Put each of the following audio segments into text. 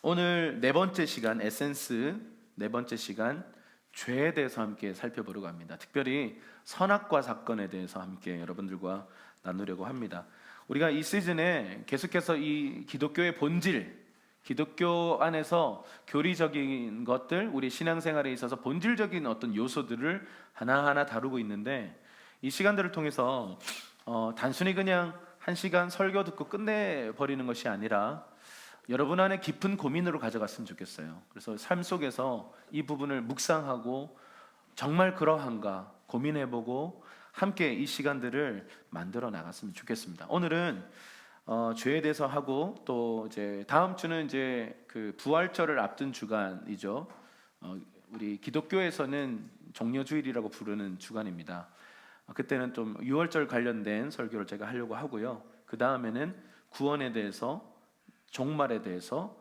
오늘 네 번째 시간 에센스 네 번째 시간 죄에 대해서 함께 살펴보려고 합니다. 특별히 선악과 사건에 대해서 함께 여러분들과 나누려고 합니다. 우리가 이 시즌에 계속해서 이 기독교의 본질, 기독교 안에서 교리적인 것들, 우리 신앙생활에 있어서 본질적인 어떤 요소들을 하나하나 다루고 있는데, 이 시간들을 통해서 단순히 그냥 한 시간 설교 듣고 끝내버리는 것이 아니라 여러분 안에 깊은 고민으로 가져갔으면 좋겠어요. 그래서 삶 속에서 이 부분을 묵상하고 정말 그러한가 고민해보고 함께 이 시간들을 만들어 나갔으면 좋겠습니다. 오늘은 죄에 대해서 하고, 또 이제 다음 주는 이제 그 부활절을 앞둔 주간이죠. 우리 기독교에서는 종려주일이라고 부르는 주간입니다. 그때는 좀 유월절 관련된 설교를 제가 하려고 하고요. 그 다음에는 구원에 대해서, 종말에 대해서,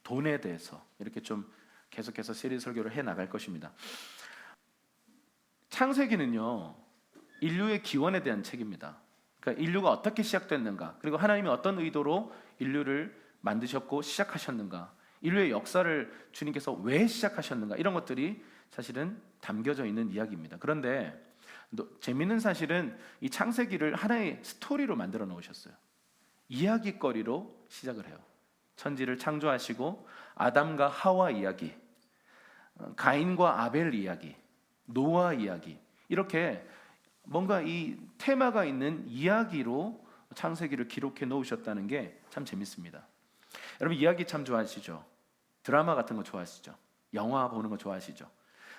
돈에 대해서 이렇게 좀 계속해서 시리즈 설교를 해 나갈 것입니다. 창세기는요, 인류의 기원에 대한 책입니다. 그러니까 인류가 어떻게 시작됐는가, 그리고 하나님이 어떤 의도로 인류를 만드셨고 시작하셨는가, 인류의 역사를 주님께서 왜 시작하셨는가, 이런 것들이 사실은 담겨져 있는 이야기입니다. 그런데 재미있는 사실은 이 창세기를 하나의 스토리로 만들어 놓으셨어요. 이야기거리로 시작을 해요. 천지를 창조하시고 아담과 하와 이야기, 가인과 아벨 이야기, 노아 이야기, 이렇게 뭔가 이 테마가 있는 이야기로 창세기를 기록해 놓으셨다는 게 참 재밌습니다. 여러분 이야기 참 좋아하시죠? 드라마 같은 거 좋아하시죠? 영화 보는 거 좋아하시죠?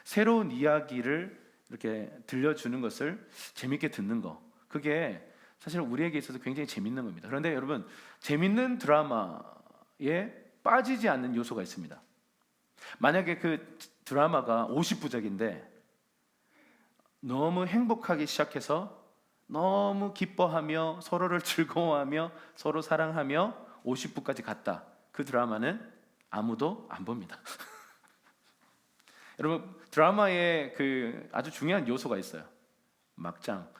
새로운 이야기를 이렇게 들려주는 것을 재밌게 듣는 거, 그게 사실 우리에게 있어서 굉장히 재밌는 겁니다. 그런데 여러분, 재밌는 드라마에 빠지지 않는 요소가 있습니다. 만약에 그 드라마가 50부작인데 너무 행복하게 시작해서 너무 기뻐하며 서로를 즐거워하며 서로 사랑하며 50부까지 갔다, 그 드라마는 아무도 안 봅니다. 여러분, 드라마에 그 아주 중요한 요소가 있어요. 막장.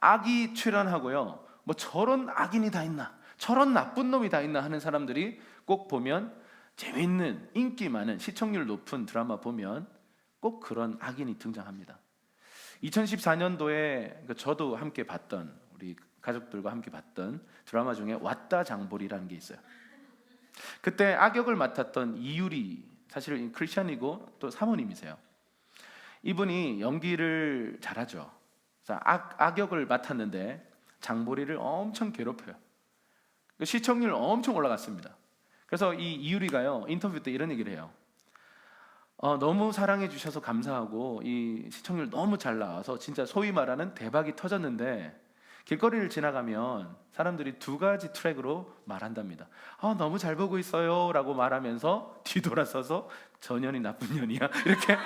악이 출연하고요, 뭐 저런 악인이 다 있나, 저런 나쁜 놈이 다 있나 하는 사람들이 꼭 보면, 재밌는 인기 많은 시청률 높은 드라마 보면 꼭 그런 악인이 등장합니다. 2014년도에 저도 함께 봤던, 우리 가족들과 함께 봤던 드라마 중에 왔다 장보리라는 게 있어요. 그때 악역을 맡았던 이유리, 사실 크리스찬이고 또 사모님이세요. 이분이 연기를 잘하죠. 악역을 맡았는데 장보리를 엄청 괴롭혀요. 시청률 엄청 올라갔습니다. 그래서 이 이유리가요, 인터뷰 때 이런 얘기를 해요. 너무 사랑해 주셔서 감사하고 이 시청률 너무 잘 나와서 진짜 소위 말하는 대박이 터졌는데, 길거리를 지나가면 사람들이 두 가지 트랙으로 말한답니다. 너무 잘 보고 있어요 라고 말하면서 뒤돌아서서 저 년이 나쁜 년이야 이렇게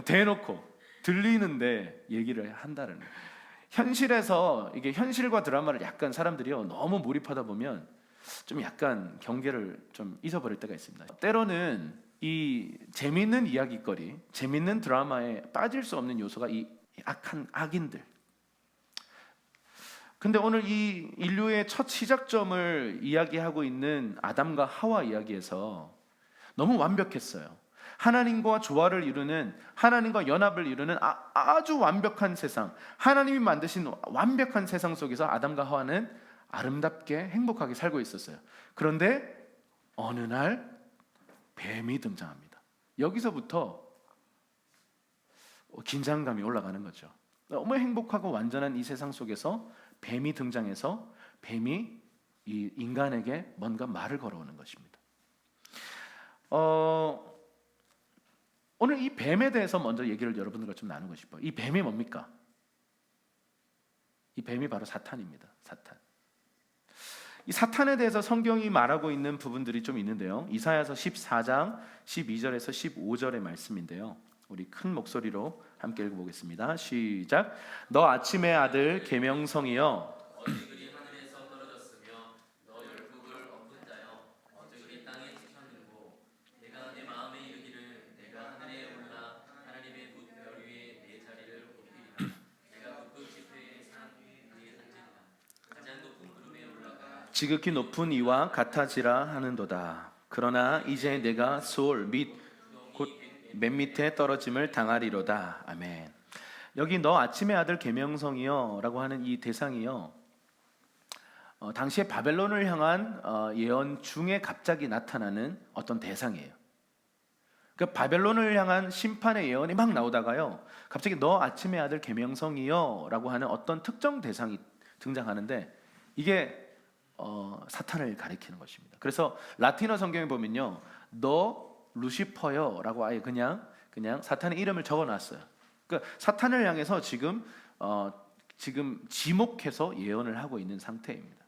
대놓고 들리는데 얘기를 한다는 거예요. 현실에서 이게 현실과 드라마를 약간 사람들이요, 너무 몰입하다 보면 좀 약간 경계를 좀 잊어버릴 때가 있습니다. 때로는 이 재밌는 이야기거리, 재밌는 드라마에 빠질 수 없는 요소가 이 악한 악인들. 근데 오늘 이 인류의 첫 시작점을 이야기하고 있는 아담과 하와 이야기에서 너무 완벽했어요. 하나님과 조화를 이루는, 하나님과 연합을 이루는 아주 완벽한 세상, 하나님이 만드신 완벽한 세상 속에서 아담과 하와는 아름답게 행복하게 살고 있었어요. 그런데 어느 날 뱀이 등장합니다. 여기서부터 긴장감이 올라가는 거죠. 너무 행복하고 완전한 이 세상 속에서 뱀이 등장해서 뱀이 이 인간에게 뭔가 말을 걸어오는 것입니다. 오늘 이 뱀에 대해서 먼저 얘기를 여러분들과 좀 나누고 싶어요. 이 뱀이 뭡니까? 이 뱀이 바로 사탄입니다. 사탄. 이 사탄에 대해서 성경이 말하고 있는 부분들이 좀 있는데요. 이사야서 14장 12절에서 15절의 말씀인데요. 우리 큰 목소리로 함께 읽어보겠습니다. 시작. 너 아침의 아들 계명성이여, 어찌 그리 하늘에서 떨어졌으며 너 열국을 엎은 자여, 어찌 그리 땅에 지쳤는고. 내가 내 마음에 이르기를 내가 하늘에 올라 하나님의 뭇별 위에 내 자리를 옮기리라. 내가 북극 지폐의 산 위에 앉으리라. 가장 높은 구름에 올라가 지극히 높은 이와 같아지라 하는도다. 그러나 이제 내가 소울 및 곧 맨 밑에 떨어짐을 당하리로다. 아멘. 여기 너 아침의 아들 계명성이여 라고 하는 이 대상이요, 당시에 바벨론을 향한 예언 중에 갑자기 나타나는 어떤 대상이에요. 그 바벨론을 향한 심판의 예언이 막 나오다가요, 갑자기 너 아침의 아들 계명성이여 라고 하는 어떤 특정 대상이 등장하는데, 이게 사탄을 가리키는 것입니다. 그래서 라틴어 성경에 보면요, 너 루시퍼요 라고 아예 그냥 사탄의 이름을 적어놨어요. 그러니까 사탄을 향해서 지금 지목해서 예언을 하고 있는 상태입니다.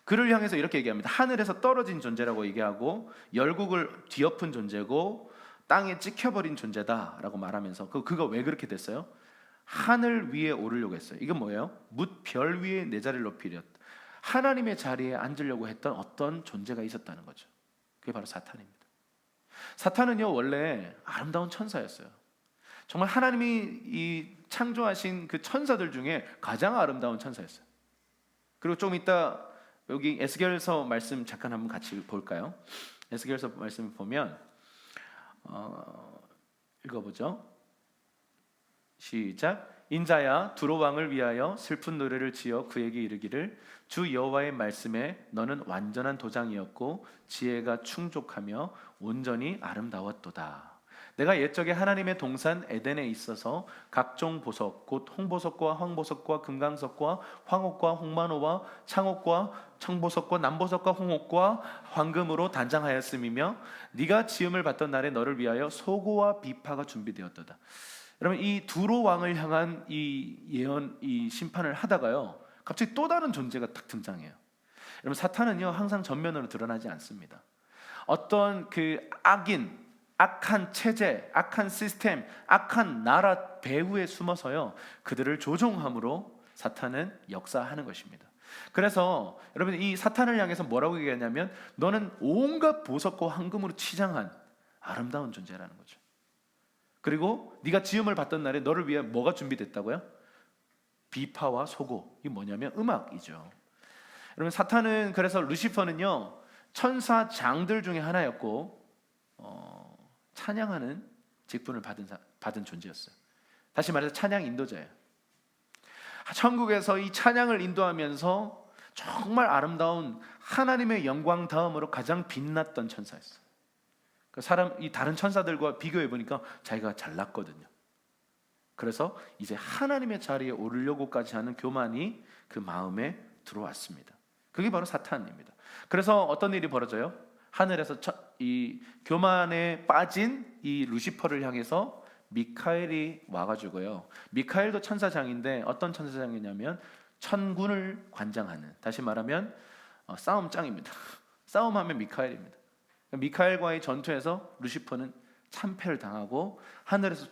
그를 향해서 이렇게 얘기합니다. 하늘에서 떨어진 존재라고 얘기하고, 열국을 뒤엎은 존재고 땅에 찍혀버린 존재다라고 말하면서, 그거 왜 그렇게 됐어요? 하늘 위에 오르려고 했어요. 이건 뭐예요? 뭇 별 위에 내 자리를 높이려, 하나님의 자리에 앉으려고 했던 어떤 존재가 있었다는 거죠. 그게 바로 사탄입니다. 사탄은요, 원래 아름다운 천사였어요. 정말 하나님이 이 창조하신 그 천사들 중에 가장 아름다운 천사였어요. 그리고 좀 이따 여기 에스겔서 말씀 잠깐 한번 같이 볼까요? 에스겔서 말씀을 보면 읽어보죠. 시작. 인자야, 두로 왕을 위하여 슬픈 노래를 지어 그에게 이르기를, 주 여호와의 말씀에 너는 완전한 도장이었고 지혜가 충족하며 온전히 아름다웠도다. 내가 옛적에 하나님의 동산 에덴에 있어서 각종 보석 곧 홍보석과 황보석과 금강석과 황옥과 홍만호와 창옥과 청보석과 남보석과 홍옥과 황금으로 단장하였음이며, 네가 지음을 받던 날에 너를 위하여 소고와 비파가 준비되었도다. 여러분, 이 두로 왕을 향한 이 예언, 이 심판을 하다가요, 갑자기 또 다른 존재가 딱 등장해요. 여러분, 사탄은요 항상 전면으로 드러나지 않습니다. 어떤 그 악한 체제, 악한 시스템, 악한 나라 배후에 숨어서요 그들을 조종함으로 사탄은 역사하는 것입니다. 그래서 여러분, 이 사탄을 향해서 뭐라고 얘기하냐면, 너는 온갖 보석과 황금으로 치장한 아름다운 존재라는 거죠. 그리고 네가 지음을 받던 날에 너를 위해 뭐가 준비됐다고요? 비파와 소고. 이게 뭐냐면 음악이죠. 여러분, 사탄은, 그래서 루시퍼는요 천사 장들 중에 하나였고 찬양하는 직분을 받은 존재였어요. 다시 말해서 찬양 인도자예요. 천국에서 이 찬양을 인도하면서 정말 아름다운 하나님의 영광 다음으로 가장 빛났던 천사였어요. 이 다른 천사들과 비교해 보니까 자기가 잘났거든요. 그래서 이제 하나님의 자리에 오르려고까지 하는 교만이 그 마음에 들어왔습니다. 그게 바로 사탄입니다. 그래서 어떤 일이 벌어져요? 하늘에서 이 교만에 빠진 이 루시퍼를 향해서 미카엘이 와가지고요, 미카엘도 천사장인데 어떤 천사장이냐면 천군을 관장하는, 다시 말하면 싸움짱입니다. 싸움하면 미카엘입니다. 미카엘과의 전투에서 루시퍼는 참패를 당하고 하늘에서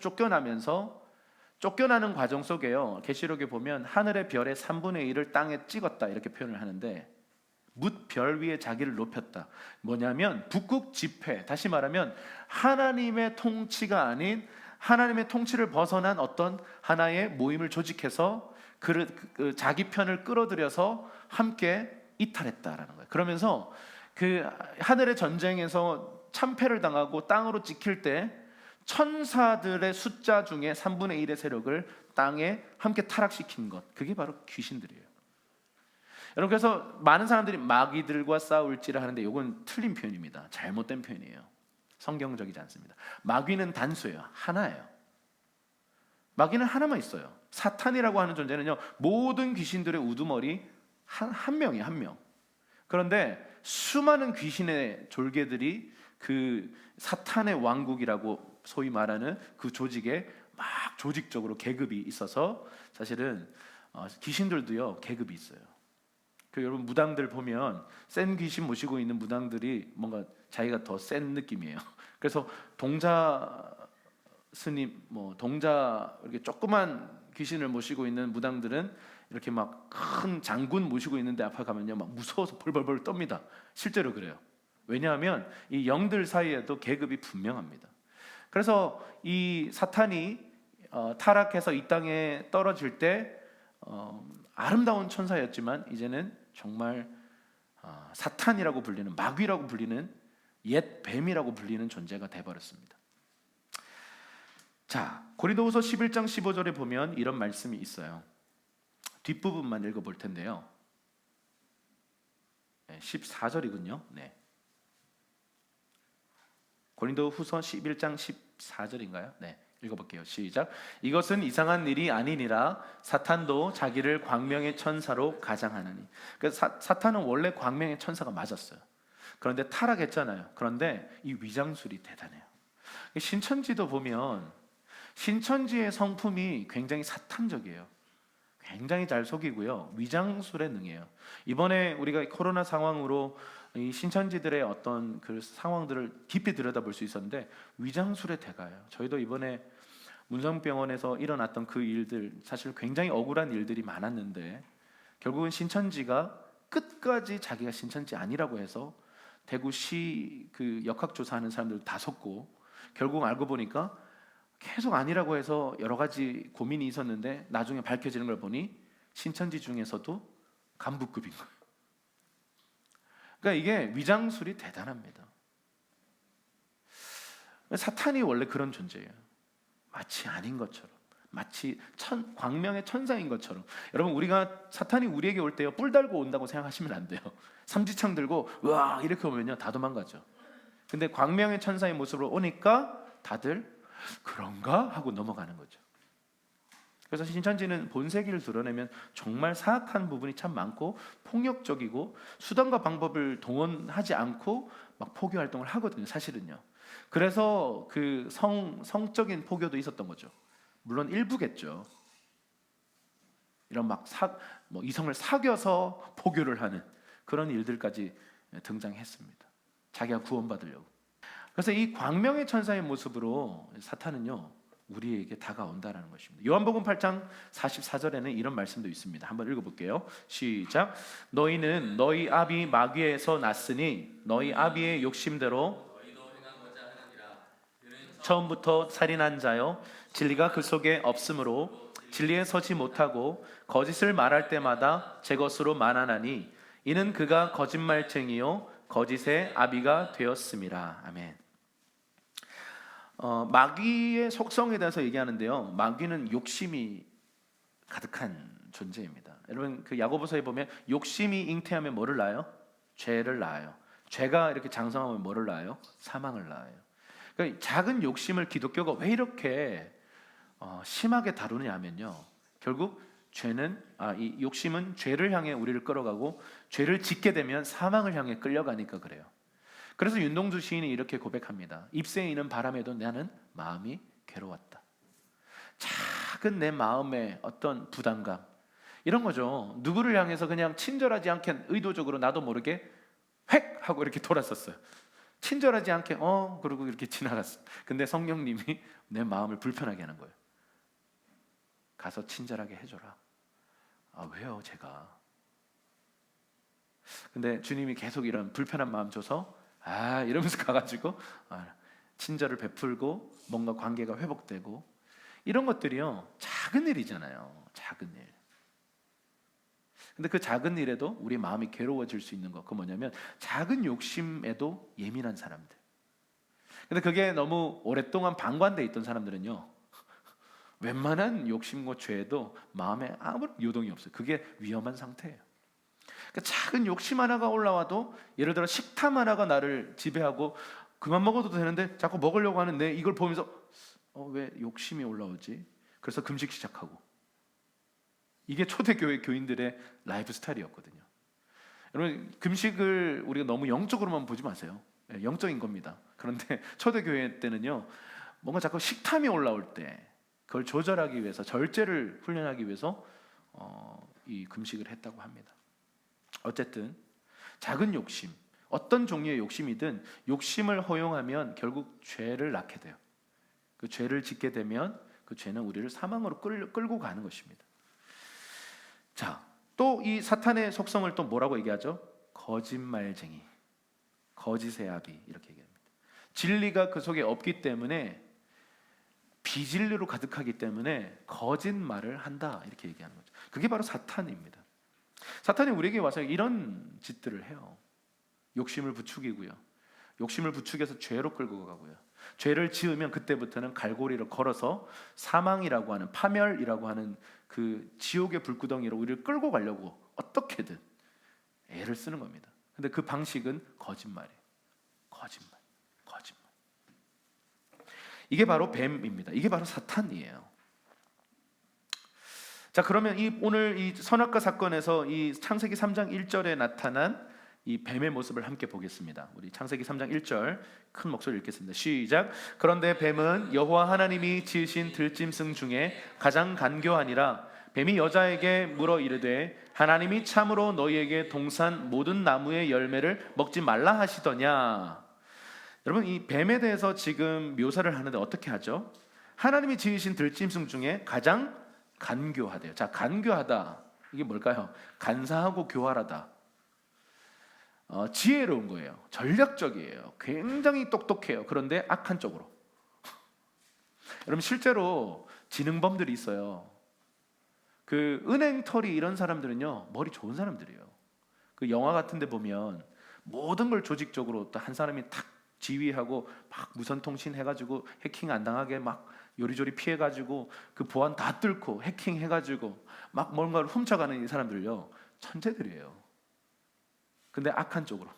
쫓겨나는 과정 속에요, 계시록에 보면 하늘의 별의 3분의 1을 땅에 찍었다 이렇게 표현을 하는데, 뭇 별 위에 자기를 높였다. 뭐냐면 북극 지폐, 다시 말하면 하나님의 통치가 아닌 하나님의 통치를 벗어난 어떤 하나의 모임을 조직해서 자기 편을 끌어들여서 함께 이탈했다라는 거예요. 그러면서 그 하늘의 전쟁에서 참패를 당하고 땅으로 찍힐 때 천사들의 숫자 중에 3분의 1의 세력을 땅에 함께 타락시킨 것, 그게 바로 귀신들이에요. 여러분, 그래서 많은 사람들이 마귀들과 싸울지라 하는데 이건 틀린 표현입니다. 잘못된 표현이에요. 성경적이지 않습니다. 마귀는 단수예요. 하나예요. 마귀는 하나만 있어요. 사탄이라고 하는 존재는요 모든 귀신들의 우두머리 한 명이에요. 한 명. 그런데 수많은 귀신의 졸개들이 그 사탄의 왕국이라고 소위 말하는 그 조직에 막 조직적으로 계급이 있어서, 사실은 귀신들도요 계급이 있어요. 여러분, 무당들 보면 센 귀신 모시고 있는 무당들이 뭔가 자기가 더 센 느낌이에요. 그래서 동자 스님, 동자 이렇게 조그만 귀신을 모시고 있는 무당들은 이렇게 막 큰 장군 모시고 있는데 앞에 가면요 막 무서워서 벌벌벌 떱니다. 실제로 그래요. 왜냐하면 이 영들 사이에도 계급이 분명합니다. 그래서 이 사탄이 타락해서 이 땅에 떨어질 때 아름다운 천사였지만 이제는 정말 사탄이라고 불리는, 마귀라고 불리는, 옛 뱀이라고 불리는 존재가 돼버렸습니다. 자, 고린도후서 11장 15절에 보면 이런 말씀이 있어요. 뒷부분만 읽어볼 텐데요. 14절이군요. 네. 고린도후서 11장 14절인가요? 네. 읽어볼게요. 시작. 이것은 이상한 일이 아니니라 사탄도 자기를 광명의 천사로 가장하느니. 그러니까 사탄은 원래 광명의 천사가 맞았어요. 그런데 타락했잖아요. 그런데 이 위장술이 대단해요. 신천지도 보면 신천지의 성품이 굉장히 사탄적이에요. 굉장히 잘 속이고요. 위장술에 능해요. 이번에 우리가 코로나 상황으로 이 신천지들의 어떤 그 상황들을 깊이 들여다볼 수 있었는데 위장술에 대가요. 저희도 이번에 문성병원에서 일어났던 그 일들, 사실 굉장히 억울한 일들이 많았는데 결국은 신천지가 끝까지 자기가 신천지 아니라고 해서 대구시 그 역학조사하는 사람들 다 속고, 결국 알고 보니까 계속 아니라고 해서 여러 가지 고민이 있었는데 나중에 밝혀지는 걸 보니 신천지 중에서도 간부급인 거예요. 그러니까 이게 위장술이 대단합니다. 사탄이 원래 그런 존재예요. 마치 아닌 것처럼, 마치 광명의 천사인 것처럼. 여러분, 우리가 사탄이 우리에게 올 때요, 뿔 달고 온다고 생각하시면 안 돼요. 삼지창 들고 으아 이렇게 오면요 다 도망가죠. 근데 광명의 천사의 모습으로 오니까 다들 그런가 하고 넘어가는 거죠. 그래서 신천지는 본색을 드러내면 정말 사악한 부분이 참 많고 폭력적이고 수단과 방법을 동원하지 않고 막 포교 활동을 하거든요, 사실은요. 그래서 그 성적인 포교도 있었던 거죠. 물론 일부겠죠. 이런 막 이성을 사귀어서 포교를 하는 그런 일들까지 등장했습니다. 자기가 구원받으려고. 그래서 이 광명의 천사의 모습으로 사탄은요 우리에게 다가온다라는 것입니다. 요한복음 8장 44절에는 이런 말씀도 있습니다. 한번 읽어볼게요. 시작. 너희는 너희 아비 마귀에서 났으니 너희 아비의 욕심대로 처음부터 살인한 자요 진리가 그 속에 없으므로 진리에 서지 못하고 거짓을 말할 때마다 제 것으로 말하나니 이는 그가 거짓말쟁이요 거짓의 아비가 되었음이라. 아멘. 마귀의 속성에 대해서 얘기하는데요. 마귀는 욕심이 가득한 존재입니다. 여러분 그 야고보서에 보면 욕심이 잉태하면 뭐를 낳아요? 죄를 낳아요. 죄가 이렇게 장성하면 뭐를 낳아요? 사망을 낳아요. 그러니까 작은 욕심을 기독교가 왜 이렇게 심하게 다루느냐 하면요, 결국 이 욕심은 죄를 향해 우리를 끌어가고 죄를 짓게 되면 사망을 향해 끌려가니까 그래요. 그래서 윤동주 시인이 이렇게 고백합니다. 잎새에 있는 바람에도 나는 마음이 괴로웠다. 작은 내 마음의 어떤 부담감, 이런 거죠. 누구를 향해서 그냥 친절하지 않게 의도적으로 나도 모르게 획 하고 이렇게 돌았었어요. 친절하지 않게 그러고 이렇게 지나갔어. 근데 성령님이 내 마음을 불편하게 하는 거예요. 가서 친절하게 해줘라. 왜요 제가? 근데 주님이 계속 이런 불편한 마음 줘서 이러면서 가가지고 친절을 베풀고 뭔가 관계가 회복되고, 이런 것들이요 작은 일이잖아요. 작은 일. 근데 그 작은 일에도 우리 마음이 괴로워질 수 있는 거, 그건 뭐냐면 작은 욕심에도 예민한 사람들. 근데 그게 너무 오랫동안 방관돼 있던 사람들은요 웬만한 욕심과 죄에도 마음에 아무런 요동이 없어요. 그게 위험한 상태예요. 그러니까 작은 욕심 하나가 올라와도, 예를 들어 식탐 하나가 나를 지배하고 그만 먹어도 되는데 자꾸 먹으려고 하는데 이걸 보면서 왜 욕심이 올라오지? 그래서 금식 시작하고. 이게 초대교회 교인들의 라이프 스타일이었거든요. 여러분 금식을 우리가 너무 영적으로만 보지 마세요. 영적인 겁니다. 그런데 초대교회 때는요 뭔가 자꾸 식탐이 올라올 때 그걸 조절하기 위해서, 절제를 훈련하기 위해서 이 금식을 했다고 합니다. 어쨌든 작은 욕심, 어떤 종류의 욕심이든 욕심을 허용하면 결국 죄를 낳게 돼요. 그 죄를 짓게 되면 그 죄는 우리를 사망으로 끌고 가는 것입니다. 자, 또 이 사탄의 속성을 또 뭐라고 얘기하죠? 거짓말쟁이, 거짓의 아비, 이렇게 얘기합니다. 진리가 그 속에 없기 때문에, 비진리로 가득하기 때문에 거짓말을 한다, 이렇게 얘기하는 거죠. 그게 바로 사탄입니다. 사탄이 우리에게 와서 이런 짓들을 해요. 욕심을 부추기고요. 욕심을 부추겨서 죄로 끌고 가고요. 죄를 지으면 그때부터는 갈고리를 걸어서 사망이라고 하는, 파멸이라고 하는 그 지옥의 불구덩이로 우리를 끌고 가려고 어떻게든 애를 쓰는 겁니다. 근데 그 방식은 거짓말이에요. 거짓말. 이게 바로 뱀입니다. 이게 바로 사탄이에요. 자, 그러면 오늘 이 선악과 사건에서 이 창세기 3장 1절에 나타난 이 뱀의 모습을 함께 보겠습니다. 우리 창세기 3장 1절 큰 목소리 읽겠습니다. 시작. 그런데 뱀은 여호와 하나님이 지으신 들짐승 중에 가장 간교하니라. 뱀이 여자에게 물어 이르되 하나님이 참으로 너희에게 동산 모든 나무의 열매를 먹지 말라 하시더냐. 여러분, 이 뱀에 대해서 지금 묘사를 하는데 어떻게 하죠? 하나님이 지으신 들짐승 중에 가장 간교하대요. 자, 간교하다, 이게 뭘까요? 간사하고 교활하다. 지혜로운 거예요. 전략적이에요. 굉장히 똑똑해요. 그런데 악한 쪽으로. 여러분, 실제로 지능범들이 있어요. 그 은행털이 이런 사람들은요, 머리 좋은 사람들이에요. 그 영화 같은 데 보면 모든 걸 조직적으로 또 한 사람이 탁 지휘하고 막 무선 통신 해가지고 해킹 안 당하게 막 요리조리 피해가지고 그 보안 다 뚫고 해킹 해가지고 막 뭔가를 훔쳐가는 이 사람들요, 천재들이에요. 근데 악한 쪽으로.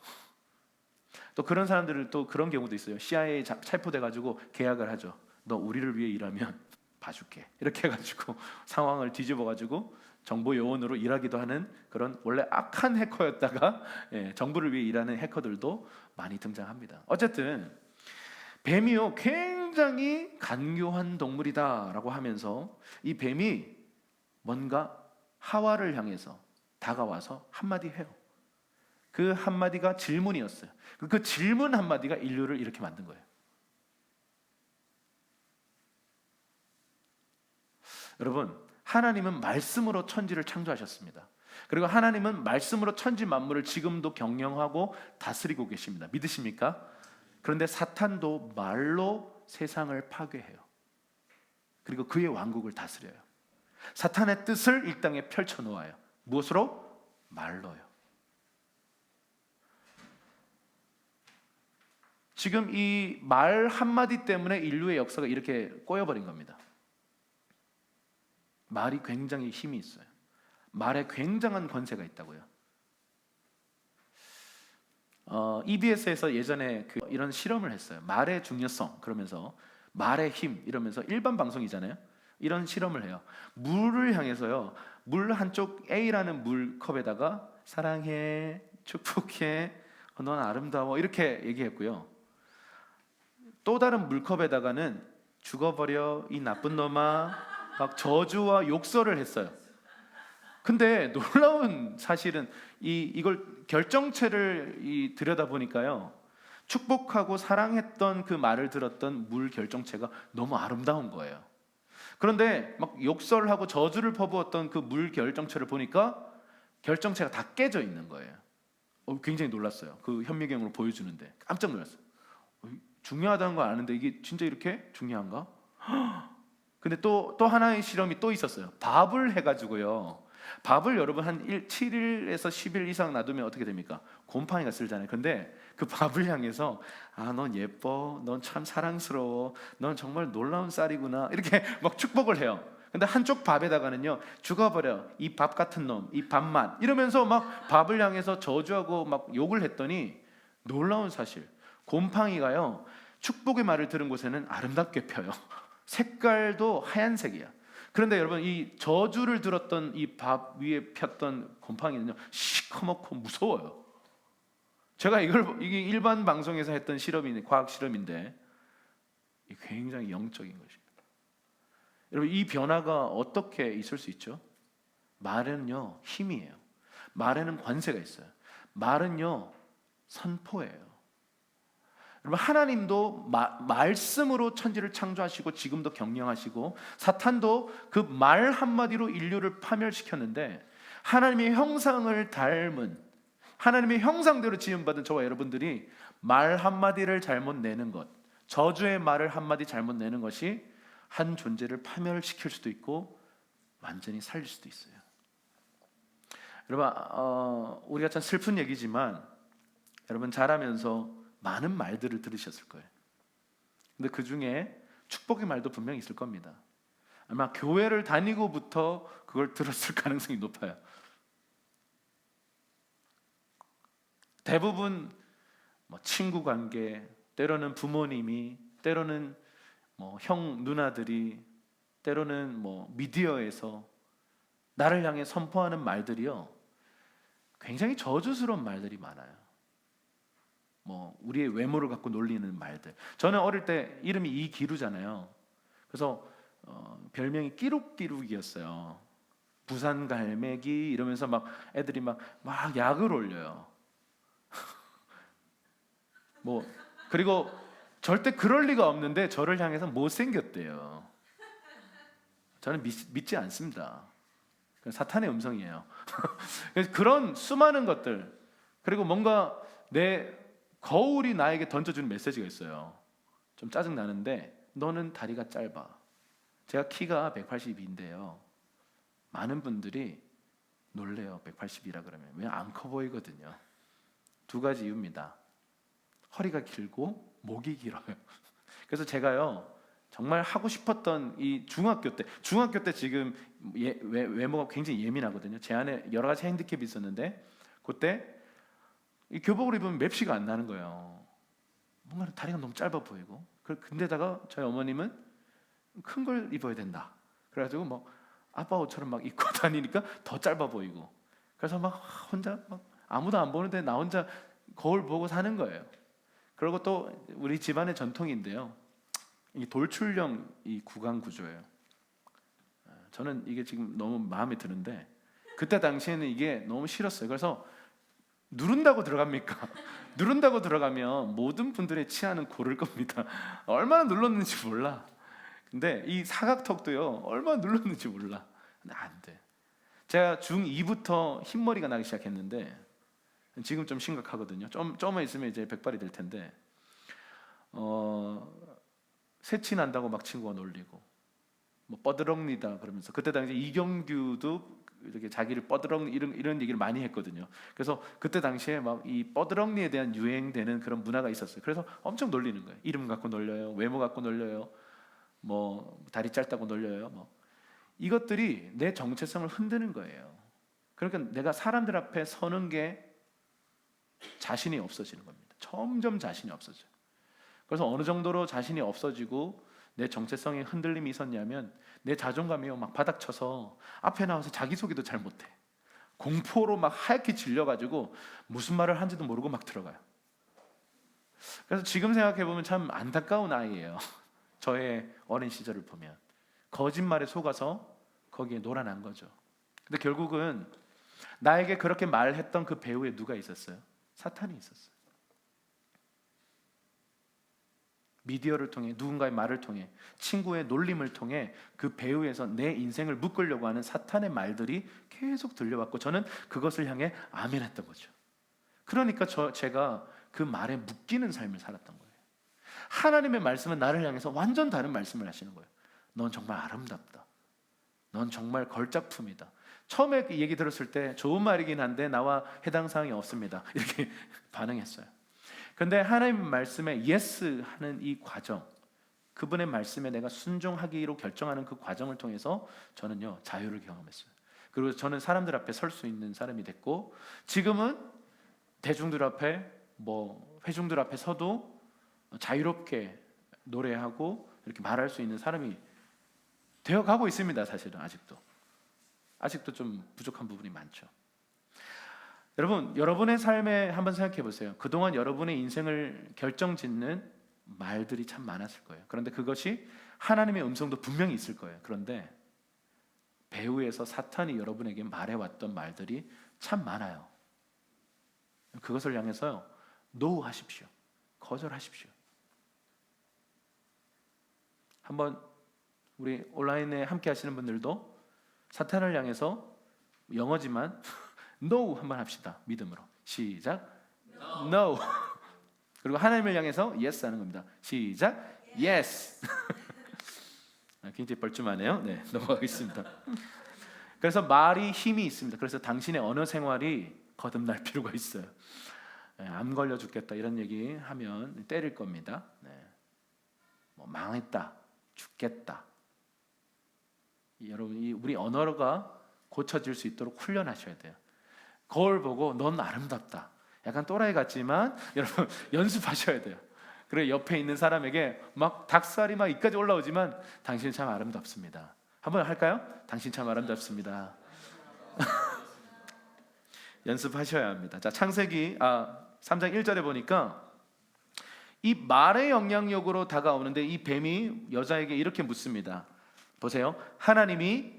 또 그런 사람들을 또 그런 경우도 있어요. CIA에 체포돼가지고 계약을 하죠. 너 우리를 위해 일하면 봐줄게, 이렇게 해가지고 상황을 뒤집어가지고 정보 요원으로 일하기도 하는 그런 원래 악한 해커였다가 정부를 위해 일하는 해커들도 많이 등장합니다. 어쨌든 뱀이요, 굉장히 간교한 동물이다라고 하면서 이 뱀이 뭔가 하와를 향해서 다가와서 한마디 해요. 그 한마디가 질문이었어요. 그 질문 한마디가 인류를 이렇게 만든 거예요. 여러분, 하나님은 말씀으로 천지를 창조하셨습니다. 그리고 하나님은 말씀으로 천지 만물을 지금도 경영하고 다스리고 계십니다. 믿으십니까? 그런데 사탄도 말로 세상을 파괴해요. 그리고 그의 왕국을 다스려요. 사탄의 뜻을 이 땅에 펼쳐놓아요. 무엇으로? 말로요. 지금 이 말 한마디 때문에 인류의 역사가 이렇게 꼬여버린 겁니다. 말이 굉장히 힘이 있어요. 말에 굉장한 권세가 있다고요. EBS에서 예전에 이런 실험을 했어요. 말의 중요성, 그러면서 말의 힘, 이러면서 일반 방송이잖아요. 이런 실험을 해요. 물을 향해서요, 물 한쪽 A라는 물컵에다가 사랑해, 축복해, 넌 아름다워, 이렇게 얘기했고요. 또 다른 물컵에다가는 죽어버려 이 나쁜 놈아, 막 저주와 욕설을 했어요. 근데 놀라운 사실은 이걸 결정체를 들여다보니까요, 축복하고 사랑했던 그 말을 들었던 물 결정체가 너무 아름다운 거예요. 그런데 막 욕설하고 저주를 퍼부었던 그 물 결정체를 보니까 결정체가 다 깨져 있는 거예요. 굉장히 놀랐어요. 그 현미경으로 보여주는데 깜짝 놀랐어요. 중요하다는 거 아는데 이게 진짜 이렇게 중요한가? 근데 또 하나의 실험이 또 있었어요. 밥을 해가지고요. 밥을 여러분 한 7일에서 10일 이상 놔두면 어떻게 됩니까? 곰팡이가 쓸잖아요. 근데 그 밥을 향해서 넌 예뻐, 넌 참 사랑스러워, 넌 정말 놀라운 쌀이구나, 이렇게 막 축복을 해요. 근데 한쪽 밥에다가는요, 죽어버려 이 밥 같은 놈, 이 밥만, 이러면서 막 밥을 향해서 저주하고 막 욕을 했더니 놀라운 사실, 곰팡이가요, 축복의 말을 들은 곳에는 아름답게 펴요. 색깔도 하얀색이야. 그런데 여러분, 이 저주를 들었던 이 밥 위에 폈던 곰팡이는요, 시커멓고 무서워요. 제가 이게 일반 방송에서 했던 실험인데, 과학 실험인데, 굉장히 영적인 것입니다. 여러분, 이 변화가 어떻게 있을 수 있죠? 말은요, 힘이에요. 말에는 권세가 있어요. 말은요, 선포예요. 여러분, 하나님도 말씀으로 천지를 창조하시고 지금도 경영하시고, 사탄도 그 말 한마디로 인류를 파멸시켰는데, 하나님의 형상을 닮은, 하나님의 형상대로 지음받은 저와 여러분들이 말 한마디를 잘못 내는 것, 저주의 말을 한마디 잘못 내는 것이 한 존재를 파멸시킬 수도 있고 완전히 살릴 수도 있어요. 여러분, 우리가 참 슬픈 얘기지만 여러분 자라면서 많은 말들을 들으셨을 거예요. 근데 그 중에 축복의 말도 분명히 있을 겁니다. 아마 교회를 다니고부터 그걸 들었을 가능성이 높아요. 대부분 뭐 친구 관계, 때로는 부모님이, 때로는 뭐 형 누나들이, 때로는 뭐 미디어에서 나를 향해 선포하는 말들이요, 굉장히 저주스러운 말들이 많아요. 뭐 우리의 외모를 갖고 놀리는 말들. 저는 어릴 때 이름이 이기루잖아요. 그래서 별명이 끼룩끼룩이었어요. 부산 갈매기 이러면서 막 애들이 막 약을 올려요. 뭐 그리고 절대 그럴 리가 없는데 저를 향해서 못생겼대요. 저는 믿지 않습니다. 그건 사탄의 음성이에요. 그래서 그런 수많은 것들, 그리고 뭔가 내 거울이 나에게 던져주는 메시지가 있어요. 좀 짜증 나는데 너는 다리가 짧아. 제가 키가 182인데요. 많은 분들이 놀래요. 180이라 그러면. 왜 안 커 보이거든요. 두 가지 이유입니다. 허리가 길고 목이 길어요. 그래서 제가요, 정말 하고 싶었던 이 중학교 때 지금 외모가 굉장히 예민하거든요. 제 안에 여러 가지 핸디캡이 있었는데 그때 이 교복을 입으면 맵시가 안 나는 거예요. 뭔가 다리가 너무 짧아 보이고, 근데다가 저희 어머님은 큰 걸 입어야 된다. 그래가지고 뭐 아빠 옷처럼 막 입고 다니니까 더 짧아 보이고, 그래서 막 혼자 막 아무도 안 보는데 나 혼자 거울 보고 사는 거예요. 그리고 또 우리 집안의 전통인데요, 이 돌출형 이 구강 구조예요. 저는 이게 지금 너무 마음에 드는데 그때 당시에는 이게 너무 싫었어요. 그래서 누른다고 들어갑니까? 누른다고 들어가면 모든 분들의 치아는 고를 겁니다. 얼마나 눌렀는지 몰라. 근데 이 사각턱도요, 얼마나 눌렀는지 몰라. 근데 안 돼. 제가 중2부터 흰머리가 나기 시작했는데 지금 좀 심각하거든요. 좀만 있으면 이제 백발이 될 텐데, 새치 난다고 막 친구가 놀리고, 뭐 뻐드렁니다 그러면서, 그때 당시 이경규도 이렇게 자기를 뻐드렁 이런 얘기를 많이 했거든요. 그래서 그때 당시에 막 이 뻐드렁니에 대한 유행되는 그런 문화가 있었어요. 그래서 엄청 놀리는 거예요. 이름 갖고 놀려요, 외모 갖고 놀려요, 뭐 다리 짧다고 놀려요. 뭐 이것들이 내 정체성을 흔드는 거예요. 그러니까 내가 사람들 앞에 서는 게 자신이 없어지는 겁니다. 점점 자신이 없어져요. 그래서 어느 정도로 자신이 없어지고 내 정체성에 흔들림이 있었냐면, 내 자존감이요 막 바닥쳐서 앞에 나와서 자기소개도 잘 못해. 공포로 막 하얗게 질려가지고 무슨 말을 한지도 모르고 막 들어가요. 그래서 지금 생각해보면 참 안타까운 아이예요. 저의 어린 시절을 보면 거짓말에 속아서 거기에 놀아난 거죠. 근데 결국은 나에게 그렇게 말했던 그 배후에 누가 있었어요? 사탄이 있었어요. 미디어를 통해, 누군가의 말을 통해, 친구의 놀림을 통해 그 배후에서 내 인생을 묶으려고 하는 사탄의 말들이 계속 들려왔고, 저는 그것을 향해 아멘했던 거죠. 그러니까 제가 그 말에 묶이는 삶을 살았던 거예요. 하나님의 말씀은 나를 향해서 완전 다른 말씀을 하시는 거예요. 넌 정말 아름답다. 넌 정말 걸작품이다. 처음에 그 얘기 들었을 때 좋은 말이긴 한데 나와 해당 사항이 없습니다, 이렇게 반응했어요. 그런데 하나님 말씀에 예스 하는 이 과정, 그분의 말씀에 내가 순종하기로 결정하는 그 과정을 통해서 저는요 자유를 경험했어요. 그리고 저는 사람들 앞에 설 수 있는 사람이 됐고, 지금은 대중들 앞에, 뭐 회중들 앞에 서도 자유롭게 노래하고 이렇게 말할 수 있는 사람이 되어가고 있습니다. 사실은 아직도 좀 부족한 부분이 많죠. 여러분, 여러분의 삶에 한번 생각해 보세요. 그동안 여러분의 인생을 결정짓는 말들이 참 많았을 거예요. 그런데 그것이 하나님의 음성도 분명히 있을 거예요. 그런데 배후에서 사탄이 여러분에게 말해왔던 말들이 참 많아요. 그것을 향해서 노 하십시오. 거절하십시오. 한번 우리 온라인에 함께 하시는 분들도 사탄을 향해서, 영어지만 No 한번 합시다. 믿음으로. 시작. No. 그리고 하나님을 향해서 Yes 하는 겁니다. 시작. Yes. 굉장히 뻘쭘하네요. 네, 넘어가겠습니다. 그래서 말이 힘이 있습니다. 그래서 당신의 언어 생활이 거듭날 필요가 있어요. 암 걸려 죽겠다 이런 얘기 하면 때릴 겁니다. 뭐 망했다, 죽겠다. 여러분, 우리 언어가 고쳐질 수 있도록 훈련하셔야 돼요. 거울 보고 넌 아름답다. 약간 또라이 같지만 여러분 연습하셔야 돼요. 그리고 옆에 있는 사람에게 막 닭살이 막 이까지 올라오지만 당신 참 아름답습니다. 한번 할까요? 당신 참 아름답습니다. 연습하셔야 합니다. 자, 창세기 3장 1절에 보니까 이 말의 영향력으로 다가오는데 이 뱀이 여자에게 이렇게 묻습니다. 보세요. 하나님이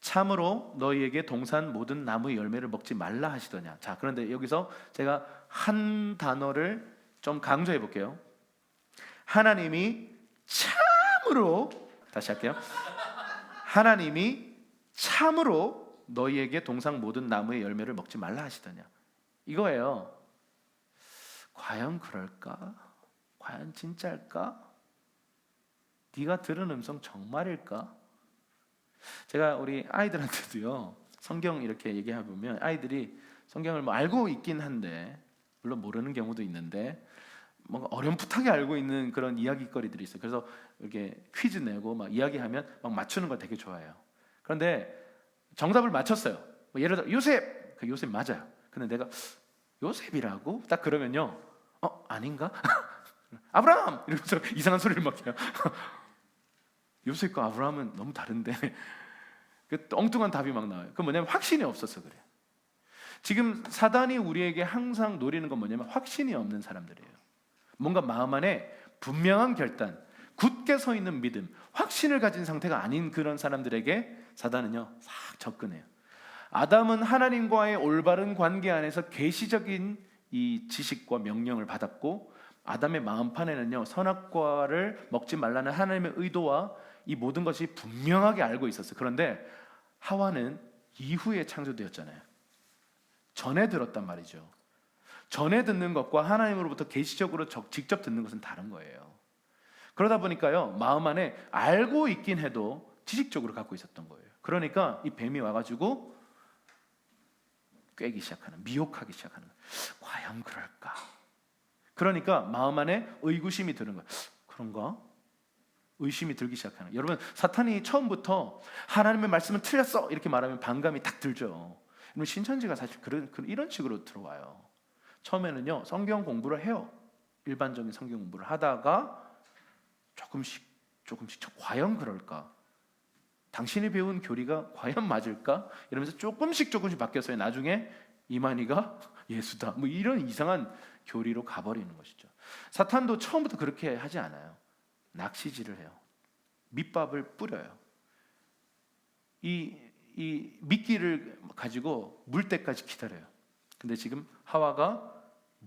참으로 너희에게 동산 모든 나무의 열매를 먹지 말라 하시더냐. 자, 그런데 여기서 제가 한 단어를 좀 강조해 볼게요. 하나님이 참으로, 다시 할게요. 하나님이 참으로 너희에게 동산 모든 나무의 열매를 먹지 말라 하시더냐. 이거예요. 과연 그럴까? 과연 진짜일까? 네가 들은 음성 정말일까? 제가 우리 아이들한테도요, 성경 이렇게 얘기해 보면 아이들이 성경을 뭐 알고 있긴 한데, 물론 모르는 경우도 있는데 뭔가 어렴풋하게 알고 있는 그런 이야기거리들이 있어요. 그래서 이렇게 퀴즈 내고 막 이야기하면 막 맞추는 걸 되게 좋아해요. 그런데 정답을 맞췄어요. 뭐 예를 들어 요셉, 그 요셉 맞아요. 근데 내가 요셉이라고 딱 그러면요, 아닌가? 아브라함! 이러면서 이상한 소리를 막 해요. 요셉과 아브라함은 너무 다른데 그 엉뚱한 답이 막 나와요. 그 뭐냐면 확신이 없어서 그래요. 지금 사단이 우리에게 항상 노리는 건 뭐냐면 확신이 없는 사람들이에요. 뭔가 마음 안에 분명한 결단, 굳게 서 있는 믿음, 확신을 가진 상태가 아닌 그런 사람들에게 사단은요 싹 접근해요. 아담은 하나님과의 올바른 관계 안에서 계시적인 이 지식과 명령을 받았고, 아담의 마음판에는요 선악과를 먹지 말라는 하나님의 의도와 이 모든 것이 분명하게 알고 있었어요. 그런데 하와는 이후에 창조되었잖아요. 전에 들었단 말이죠. 전에 듣는 것과 하나님으로부터 계시적으로 직접 듣는 것은 다른 거예요. 그러다 보니까요 마음 안에 알고 있긴 해도 지식적으로 갖고 있었던 거예요. 그러니까 이 뱀이 와가지고 꿰기 시작하는, 미혹하기 시작하는 거예요. 과연 그럴까? 그러니까 마음 안에 의구심이 드는 거예요. 그런가? 의심이 들기 시작하는 거예요. 여러분, 사탄이 처음부터 하나님의 말씀은 틀렸어 이렇게 말하면 반감이 딱 들죠. 여러분, 신천지가 사실 이런 식으로 들어와요. 처음에는요 성경 공부를 해요. 일반적인 성경 공부를 하다가 조금씩 과연 그럴까? 당신이 배운 교리가 과연 맞을까? 이러면서 조금씩 바뀌었어요. 나중에 이만희가 예수다, 뭐 이런 이상한 교리로 가버리는 것이죠. 사탄도 처음부터 그렇게 하지 않아요. 낚시질을 해요. 밑밥을 뿌려요. 이 미끼를 가지고 물 때까지 기다려요. 근데 지금 하와가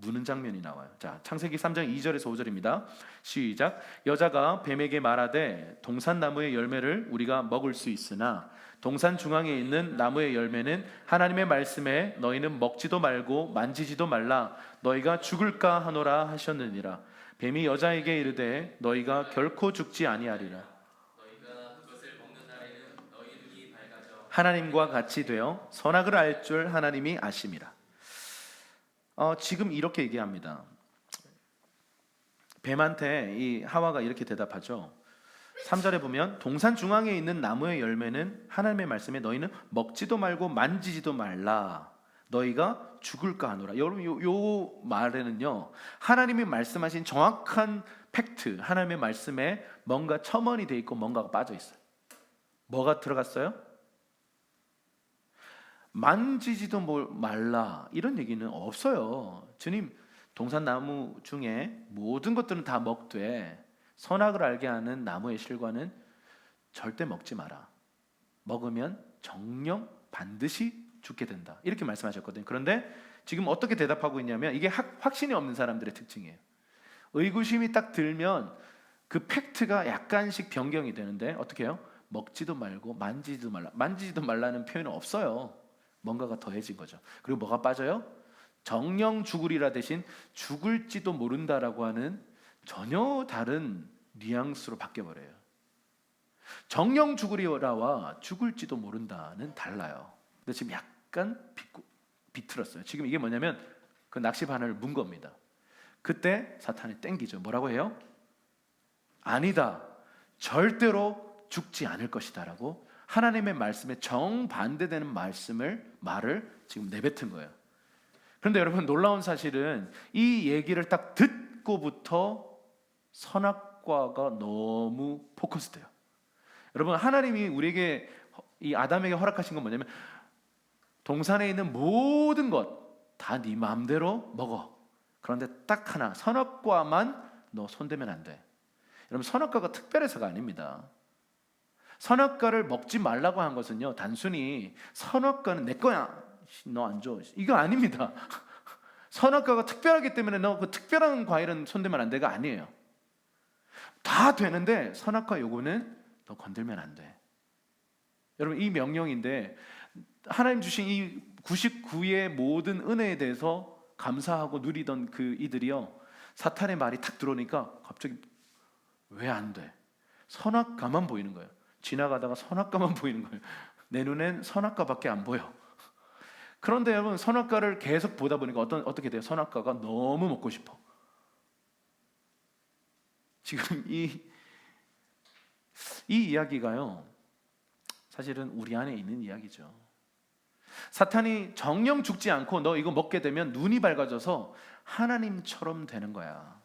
무는 장면이 나와요. 자, 창세기 3장 2절에서 5절입니다. 시작. 여자가 뱀에게 말하되 동산나무의 열매를 우리가 먹을 수 있으나 동산 중앙에 있는 나무의 열매는 하나님의 말씀에 너희는 먹지도 말고 만지지도 말라 너희가 죽을까 하노라 하셨느니라. 뱀이 여자에게 이르되 너희가 결코 죽지 아니하리라. 너희가 그것을 먹는 날에는 너희 눈이 밝아져 하나님과 같이 되어 선악을 알 줄 하나님이 아심이라. 지금 이렇게 얘기합니다. 뱀한테 이 하와가 이렇게 대답하죠. 3절에 보면 동산 중앙에 있는 나무의 열매는 하나님의 말씀에 너희는 먹지도 말고 만지지도 말라 너희가 죽을까 하노라. 여러분, 요 말에는요 하나님이 말씀하신 정확한 팩트, 하나님의 말씀에 뭔가 첨언이 돼 있고 뭔가가 빠져 있어요. 뭐가 들어갔어요? 만지지도 말라 이런 얘기는 없어요. 주님, 동산나무 중에 모든 것들은 다 먹되 선악을 알게 하는 나무의 실과는 절대 먹지 마라. 먹으면 정령 반드시 죽게 된다. 이렇게 말씀하셨거든요. 그런데 지금 어떻게 대답하고 있냐면 이게 확신이 없는 사람들의 특징이에요. 의구심이 딱 들면 그 팩트가 약간씩 변경이 되는데 어떻게 해요? 먹지도 말고 만지지도 말라. 만지지도 말라는 표현은 없어요. 뭔가가 더해진 거죠. 그리고 뭐가 빠져요? 정령 죽으리라 대신 죽을지도 모른다라고 하는 전혀 다른 뉘앙스로 바뀌어버려요. 정령 죽으리라와 죽을지도 모른다는 달라요. 근데 지금 약간 비틀었어요. 지금 이게 뭐냐면 그 낚시 바늘을 문 겁니다. 그때 사탄이 땡기죠. 뭐라고 해요? 아니다. 절대로 죽지 않을 것이다라고 하나님의 말씀에 정반대되는 말을 지금 내뱉은 거예요. 그런데 여러분, 놀라운 사실은 이 얘기를 딱 듣고부터 선악과가 너무 포커스돼요. 여러분, 하나님이 우리에게, 이 아담에게 허락하신 건 뭐냐면 동산에 있는 모든 것 다 네 마음대로 먹어. 그런데 딱 하나, 선악과만 너 손대면 안 돼. 여러분, 선악과가 특별해서가 아닙니다. 선악과를 먹지 말라고 한 것은요, 단순히 선악과는 내 거야, 너 안 줘, 이거 아닙니다. 선악과가 특별하기 때문에 너 그 특별한 과일은 손대면 안 돼가 아니에요. 다 되는데 선악과 요거는 너 건들면 안 돼. 여러분, 이 명령인데 하나님 주신 이 99의 모든 은혜에 대해서 감사하고 누리던 그 이들이요, 사탄의 말이 탁 들어오니까 갑자기 왜 안 돼? 선악과만 보이는 거예요. 지나가다가 선악과만 보이는 거예요. 내 눈엔 선악과밖에 안 보여. 그런데 여러분, 선악과를 계속 보다 보니까 어떻게 돼요? 선악과가 너무 먹고 싶어. 지금 이 이야기가요, 사실은 우리 안에 있는 이야기죠. 사탄이 정령 죽지 않고 너 이거 먹게 되면 눈이 밝아져서 하나님처럼 되는 거야.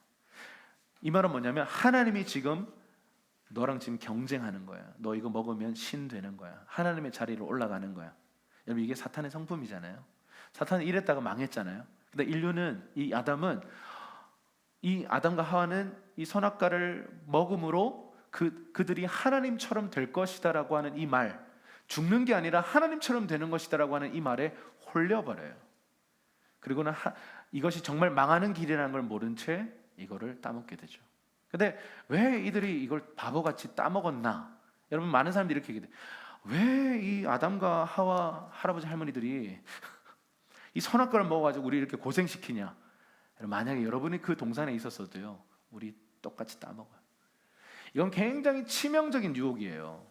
이 말은 뭐냐면 하나님이 지금 너랑 지금 경쟁하는 거야. 너 이거 먹으면 신 되는 거야. 하나님의 자리로 올라가는 거야. 여러분, 이게 사탄의 성품이잖아요. 사탄은 이랬다가 망했잖아요. 근데 인류는, 이 아담과 하와는 이 선악과를 먹음으로 그들이 하나님처럼 될 것이다라고 하는 이 말, 죽는 게 아니라 하나님처럼 되는 것이다라고 하는 이 말에 홀려버려요. 그리고는 이것이 정말 망하는 길이라는 걸 모른 채 이거를 따먹게 되죠. 근데 왜 이들이 이걸 바보같이 따먹었나? 여러분, 많은 사람들이 이렇게 얘기해요. 왜 이 아담과 하와 할아버지 할머니들이 이 선악과를 먹어가지고 우리 이렇게 고생시키냐? 만약에 여러분이 그 동산에 있었어도요, 우리 똑같이 따먹어요. 이건 굉장히 치명적인 유혹이에요.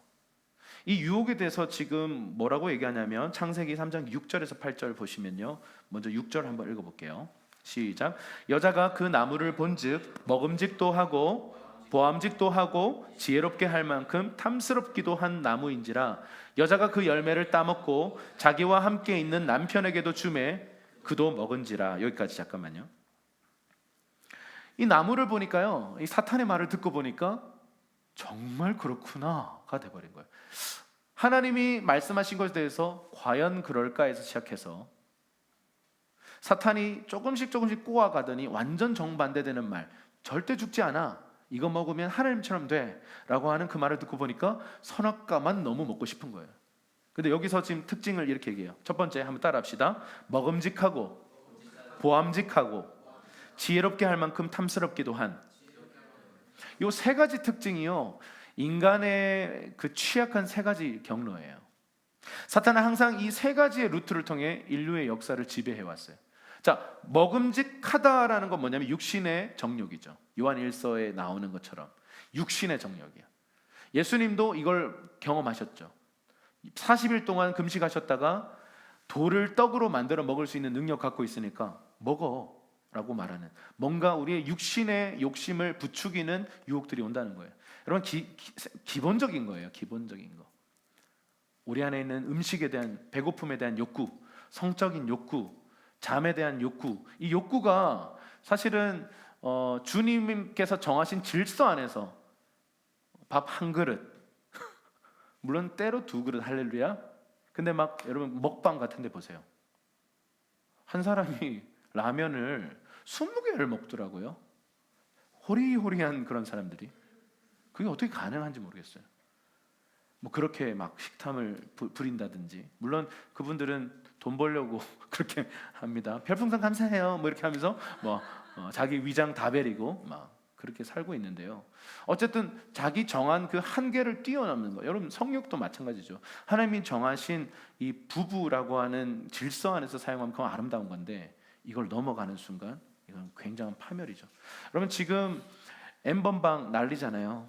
이 유혹에 대해서 지금 뭐라고 얘기하냐면 창세기 3장 6절에서 8절 보시면요, 먼저 6절 한번 읽어볼게요. 시작. 여자가 그 나무를 본즉 먹음직도 하고 보암직도 하고 지혜롭게 할 만큼 탐스럽기도 한 나무인지라 여자가 그 열매를 따먹고 자기와 함께 있는 남편에게도 주매 그도 먹은지라. 여기까지 잠깐만요. 이 나무를 보니까요, 이 사탄의 말을 듣고 보니까 정말 그렇구나가 돼버린 거예요. 하나님이 말씀하신 것에 대해서 과연 그럴까에서 시작해서 사탄이 조금씩 꼬아가더니 완전 정반대되는 말, 절대 죽지 않아, 이거 먹으면 하나님처럼 돼 라고 하는 그 말을 듣고 보니까 선악과만 너무 먹고 싶은 거예요. 근데 여기서 지금 특징을 이렇게 얘기해요. 첫 번째, 한번 따라 합시다. 먹음직하고 보암직하고 지혜롭게 할 만큼 탐스럽기도 한, 요 세 가지 특징이요, 인간의 그 취약한 세 가지 경로예요. 사탄은 항상 이 세 가지의 루트를 통해 인류의 역사를 지배해 왔어요. 자, 먹음직하다라는 건 뭐냐면 육신의 정욕이죠. 요한 1서에 나오는 것처럼 육신의 정욕이야. 예수님도 이걸 경험하셨죠. 40일 동안 금식하셨다가 돌을 떡으로 만들어 먹을 수 있는 능력 갖고 있으니까 먹어 라고 말하는, 뭔가 우리의 육신의 욕심을 부추기는 유혹들이 온다는 거예요. 여러분, 기본적인 거예요. 기본적인 거. 우리 안에 있는 음식에 대한, 배고픔에 대한 욕구, 성적인 욕구, 잠에 대한 욕구, 이 욕구가 사실은 주님께서 정하신 질서 안에서 밥 한 그릇, 물론 때로 두 그릇, 할렐루야. 근데 막 여러분, 먹방 같은 데 보세요. 한 사람이 라면을 20개를 먹더라고요. 호리호리한 그런 사람들이. 그게 어떻게 가능한지 모르겠어요. 뭐 그렇게 막 식탐을 부린다든지, 물론 그분들은 돈 벌려고 그렇게 합니다. 별풍선 감사해요 뭐 이렇게 하면서 자기 위장 다 베리고 막 그렇게 살고 있는데요. 어쨌든 자기 정한 그 한계를 뛰어넘는 거. 여러분, 성욕도 마찬가지죠. 하나님이 정하신 이 부부라고 하는 질서 안에서 사용하면 그건 아름다운 건데, 이걸 넘어가는 순간 이건 굉장한 파멸이죠. 여러분, 지금 N번방 난리잖아요.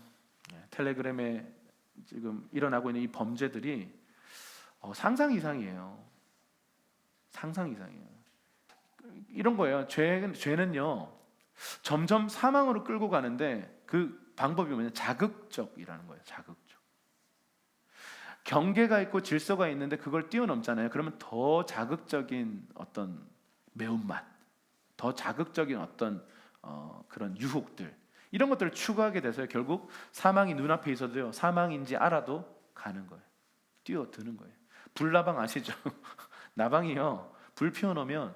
텔레그램에 지금 일어나고 있는 이 범죄들이 상상 이상이에요. 상상 이상이에요. 이런 거예요. 죄는요 점점 사망으로 끌고 가는데 그 방법이 뭐냐? 자극적이라는 거예요. 자극적. 경계가 있고 질서가 있는데 그걸 뛰어넘잖아요. 그러면 더 자극적인 어떤 매운맛, 더 자극적인 어떤 그런 유혹들, 이런 것들을 추구하게 돼서 결국 사망이 눈앞에 있어도요 사망인지 알아도 가는 거예요. 뛰어드는 거예요. 불나방 아시죠? 나방이요 불 피워놓으면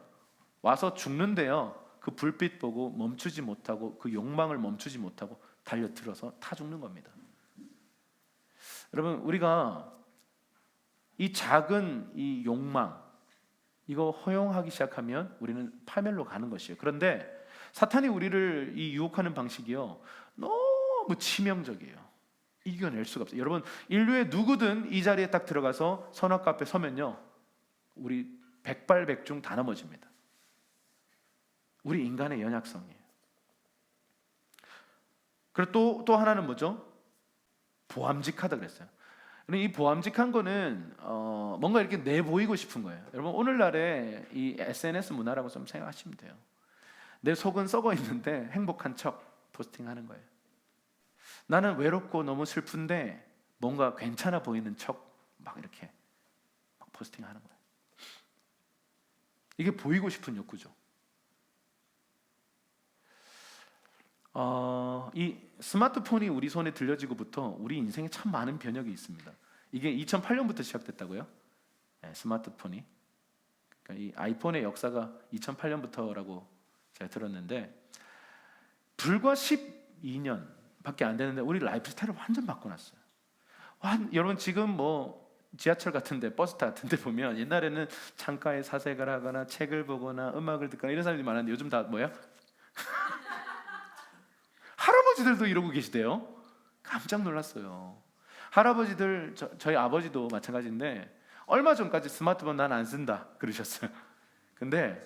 와서 죽는데요 그 불빛 보고 멈추지 못하고 그 욕망을 멈추지 못하고 달려들어서 타 죽는 겁니다. 여러분, 우리가 이 작은 이 욕망 이거 허용하기 시작하면 우리는 파멸로 가는 것이에요. 그런데 사탄이 우리를 이 유혹하는 방식이요 너무 치명적이에요. 이겨낼 수가 없어요. 여러분, 인류의 누구든 이 자리에 딱 들어가서 선악과 앞에 서면요 우리 백발백중 다 넘어집니다. 우리 인간의 연약성이에요. 그리고 또 하나는 뭐죠? 보암직하다 그랬어요. 이 보암직한 거는 뭔가 이렇게 내 보이고 싶은 거예요. 여러분, 오늘날의 이 SNS 문화라고 좀 생각하시면 돼요. 내 속은 썩어 있는데 행복한 척 포스팅하는 거예요. 나는 외롭고 너무 슬픈데 뭔가 괜찮아 보이는 척 막 이렇게 막 포스팅하는 거예요. 이게 보이고 싶은 욕구죠. 이 스마트폰이 우리 손에 들려지고부터 우리 인생에 참 많은 변혁이 있습니다. 이게 2008년부터 시작됐다고요? 네, 스마트폰이. 그러니까 이 아이폰의 역사가 2008년부터라고 제가 들었는데 불과 12년밖에 안 되는데 우리 라이프 스타일을 완전 바꿔놨어요. 여러분, 지금 뭐 지하철 같은데 버스 같은데 보면 옛날에는 창가에 사색을 하거나 책을 보거나 음악을 듣거나 이런 사람들이 많았는데 요즘 다 뭐야? 할아버지들도 이러고 계시대요. 깜짝 놀랐어요. 할아버지들, 저희 아버지도 마찬가지인데 얼마 전까지 스마트폰 난 안 쓴다 그러셨어요. 근데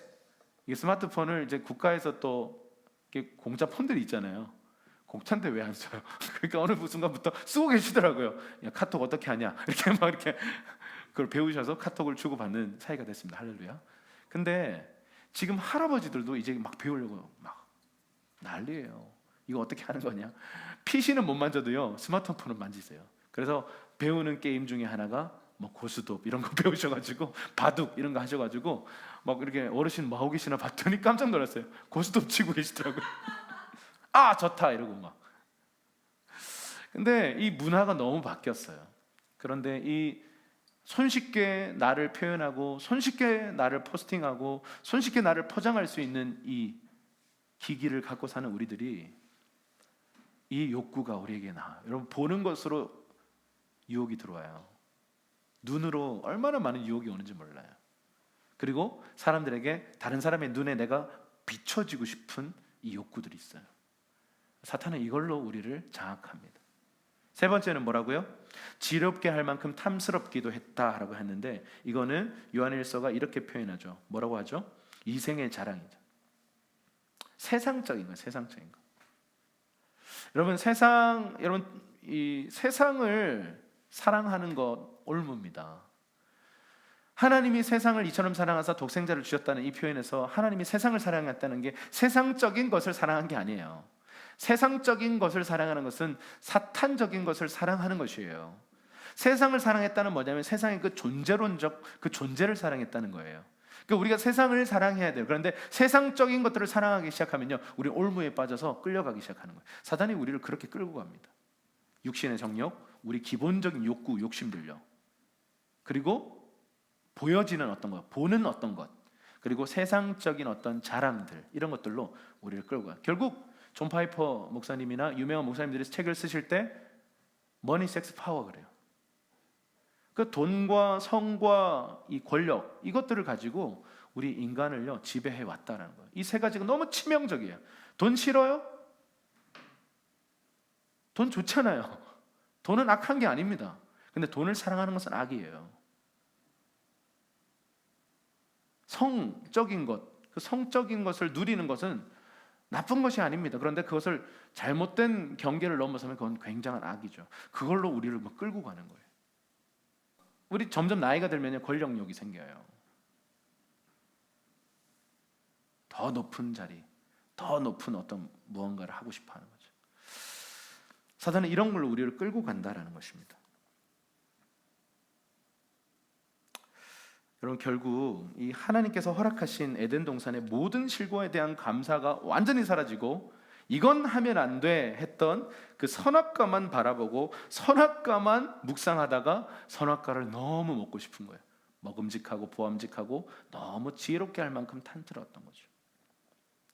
이 스마트폰을 이제 국가에서 또 공짜 폰들이 있잖아요. 공짜인데 왜 안 써요? 그러니까 어느 순간부터 쓰고 계시더라고요. 야, 카톡 어떻게 하냐 이렇게 막 이렇게 그걸 배우셔서 카톡을 주고받는 사이가 됐습니다. 할렐루야. 근데 지금 할아버지들도 이제 막 배우려고 막 난리예요. 이거 어떻게 하는 거냐? PC는 못 만져도요 스마트폰은 만지세요. 그래서 배우는 게임 중에 하나가 뭐 고스톱 이런 거 배우셔가지고 바둑 이런 거 하셔가지고 막 이렇게 어르신 뭐 하고 계시나 봤더니 깜짝 놀랐어요. 고스톱 치고 계시더라고요. 아, 좋다 이러고 막. 근데 이 문화가 너무 바뀌었어요. 그런데 이 손쉽게 나를 표현하고 손쉽게 나를 포스팅하고 손쉽게 나를 포장할 수 있는 이 기기를 갖고 사는 우리들이 이 욕구가 우리에게 나와요. 여러분, 보는 것으로 유혹이 들어와요. 눈으로 얼마나 많은 유혹이 오는지 몰라요. 그리고 사람들에게 다른 사람의 눈에 내가 비춰지고 싶은 이 욕구들이 있어요. 사탄은 이걸로 우리를 장악합니다. 세 번째는 뭐라고요? 지럽게 할 만큼 탐스럽기도 했다라고 했는데 이거는 요한일서가 이렇게 표현하죠. 뭐라고 하죠? 이생의 자랑이죠. 세상적인 거, 세상적인 거. 여러분, 이 세상을 사랑하는 것 올무입니다. 하나님이 세상을 이처럼 사랑하사 독생자를 주셨다는 이 표현에서 하나님이 세상을 사랑했다는 게 세상적인 것을 사랑한 게 아니에요. 세상적인 것을 사랑하는 것은 사탄적인 것을 사랑하는 것이에요. 세상을 사랑했다는 뭐냐면 세상의 그 존재론적 그 존재를 사랑했다는 거예요. 그러니까 우리가 세상을 사랑해야 돼요. 그런데 세상적인 것들을 사랑하기 시작하면요 우리 올무에 빠져서 끌려가기 시작하는 거예요. 사단이 우리를 그렇게 끌고 갑니다. 육신의 정욕, 우리 기본적인 욕구, 욕심들요. 그리고 보여지는 어떤 것, 보는 어떤 것, 그리고 세상적인 어떤 자랑들, 이런 것들로 우리를 끌고 가요. 결국 존 파이퍼 목사님이나 유명한 목사님들이 책을 쓰실 때 머니, 섹스, 파워 그래요. 그 돈과 성과 이 권력, 이것들을 가지고 우리 인간을요 지배해 왔다는 거예요. 이 세 가지가 너무 치명적이에요. 돈 싫어요? 돈 좋잖아요. 돈은 악한 게 아닙니다. 근데 돈을 사랑하는 것은 악이에요. 성적인 것, 그 성적인 것을 누리는 것은 나쁜 것이 아닙니다. 그런데 그것을 잘못된 경계를 넘어서면 그건 굉장한 악이죠. 그걸로 우리를 막 끌고 가는 거예요. 우리 점점 나이가 들면 권력욕이 생겨요. 더 높은 자리, 더 높은 어떤 무언가를 하고 싶어 하는 거죠. 사단은 이런 걸로 우리를 끌고 간다라는 것입니다. 여러분, 결국 이 하나님께서 허락하신 에덴 동산의 모든 실과에 대한 감사가 완전히 사라지고 이건 하면 안 돼 했던 그 선악과만 바라보고 선악과만 묵상하다가 선악과를 너무 먹고 싶은 거예요. 먹음직하고 보암직하고 너무 지혜롭게 할 만큼 탄트렸던 거죠.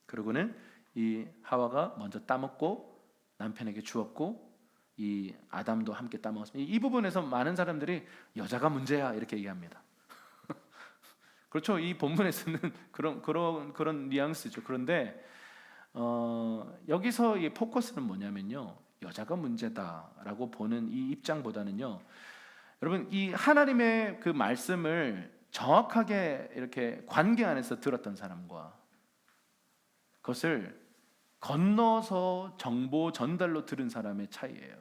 그러고는 이 하와가 먼저 따먹고 남편에게 주었고 이 아담도 함께 따먹었습니다. 이 부분에서 많은 사람들이 여자가 문제야 이렇게 얘기합니다. 그렇죠. 이 본문에서는 그런 뉘앙스죠. 그런데 여기서 이 포커스는 뭐냐면요, 여자가 문제다라고 보는 이 입장보다는요, 여러분 이 하나님의 그 말씀을 정확하게 이렇게 관계 안에서 들었던 사람과 그것을 건너서 정보 전달로 들은 사람의 차이예요.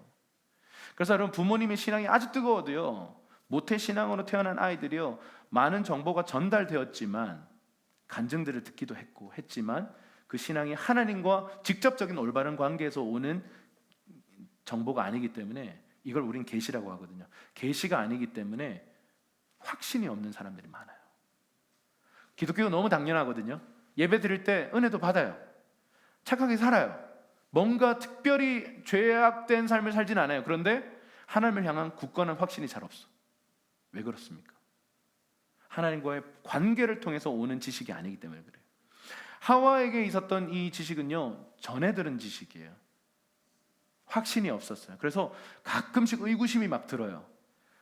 그래서 여러분, 부모님의 신앙이 아주 뜨거워도요, 모태 신앙으로 태어난 아이들이요, 많은 정보가 전달되었지만 간증들을 듣기도 했지만 그 신앙이 하나님과 직접적인 올바른 관계에서 오는 정보가 아니기 때문에 이걸 우린 계시라고 하거든요. 계시가 아니기 때문에 확신이 없는 사람들이 많아요. 기독교가 너무 당연하거든요. 예배 드릴 때 은혜도 받아요. 착하게 살아요. 뭔가 특별히 죄악된 삶을 살진 않아요. 그런데 하나님을 향한 굳건한 확신이 잘 없어. 왜 그렇습니까? 하나님과의 관계를 통해서 오는 지식이 아니기 때문에 그래요. 하와에게 있었던 이 지식은요, 전해 들은 지식이에요. 확신이 없었어요. 그래서 가끔씩 의구심이 막 들어요.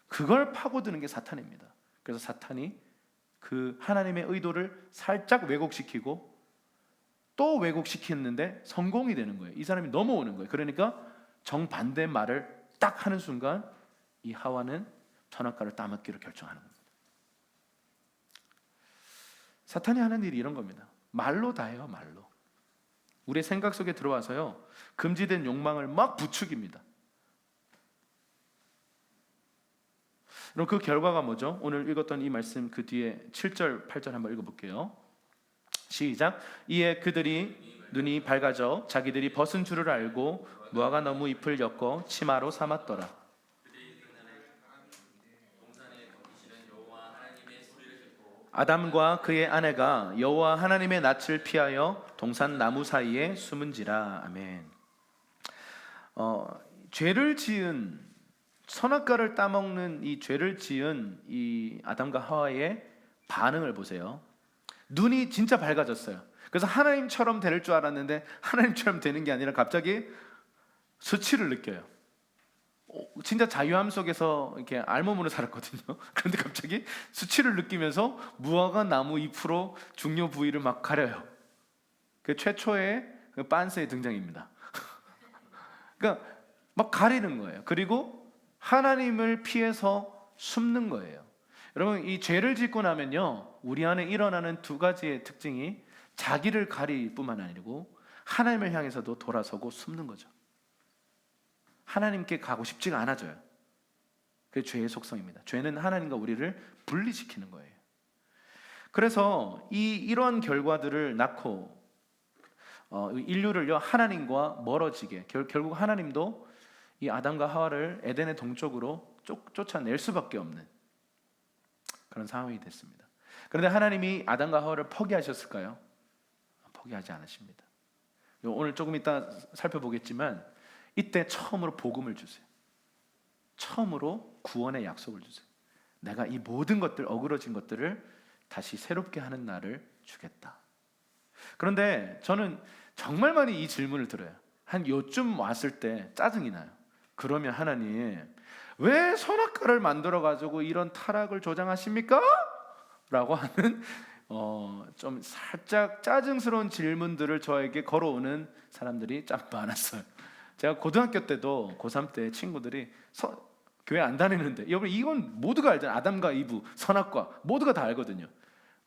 그걸 파고드는 게 사탄입니다. 그래서 사탄이 그 하나님의 의도를 살짝 왜곡시키고 또 왜곡시켰는데 성공이 되는 거예요. 이 사람이 넘어오는 거예요. 그러니까 정반대 말을 딱 하는 순간 이 하와는 선악과를 따먹기로 결정하는 겁니다. 사탄이 하는 일이 이런 겁니다. 말로 다 해요. 말로. 우리의 생각 속에 들어와서요, 금지된 욕망을 막 부추깁니다. 그럼 그 결과가 뭐죠? 오늘 읽었던 이 말씀 그 뒤에 7절, 8절 한번 읽어볼게요. 시작. 이에 그들이 눈이 밝아져 자기들이 벗은 줄을 알고 무화과 나무 잎을 엮어 치마로 삼았더라. 아담과 그의 아내가 여호와 하나님의 낯을 피하여 동산 나무 사이에 숨은지라. 아멘. 죄를 지은, 선악과를 따먹는 이 죄를 지은 이 아담과 하와의 반응을 보세요. 눈이 진짜 밝아졌어요. 그래서 하나님처럼 될 줄 알았는데 하나님처럼 되는 게 아니라 갑자기 수치를 느껴요. 진짜 자유함 속에서 이렇게 알몸으로 살았거든요. 그런데 갑자기 수치를 느끼면서 무화과 나무 잎으로 중요 부위를 막 가려요. 그 최초의 그 빤스의 등장입니다. 그러니까 막 가리는 거예요. 그리고 하나님을 피해서 숨는 거예요. 여러분, 이 죄를 짓고 나면요, 우리 안에 일어나는 두 가지의 특징이 자기를 가릴 뿐만 아니고 하나님을 향해서도 돌아서고 숨는 거죠. 하나님께 가고 싶지가 않아져요. 그게 죄의 속성입니다. 죄는 하나님과 우리를 분리시키는 거예요. 그래서 이러한 결과들을 낳고 인류를요, 하나님과 멀어지게, 결국 하나님도 이 아담과 하와를 에덴의 동쪽으로 쫓아낼 수밖에 없는 그런 상황이 됐습니다. 그런데 하나님이 아담과 하와를 포기하셨을까요? 포기하지 않으십니다. 오늘 조금 이따 살펴보겠지만 이때 처음으로 복음을 주세요. 처음으로 구원의 약속을 주세요. 내가 이 모든 것들, 어그러진 것들을 다시 새롭게 하는 날을 주겠다. 그런데 저는 정말 많이 이 질문을 들어요. 한 요쯤 왔을 때 짜증이 나요. 그러면 하나님, 왜 선악과를 만들어 가지고 이런 타락을 조장하십니까? 라고 하는 좀 살짝 짜증스러운 질문들을 저에게 걸어오는 사람들이 참 많았어요. 제가 고등학교 때도 고3 때 친구들이 교회 안 다니는데, 여러분 이건 모두가 알잖아요. 아담과 이브, 선악과 모두가 다 알거든요.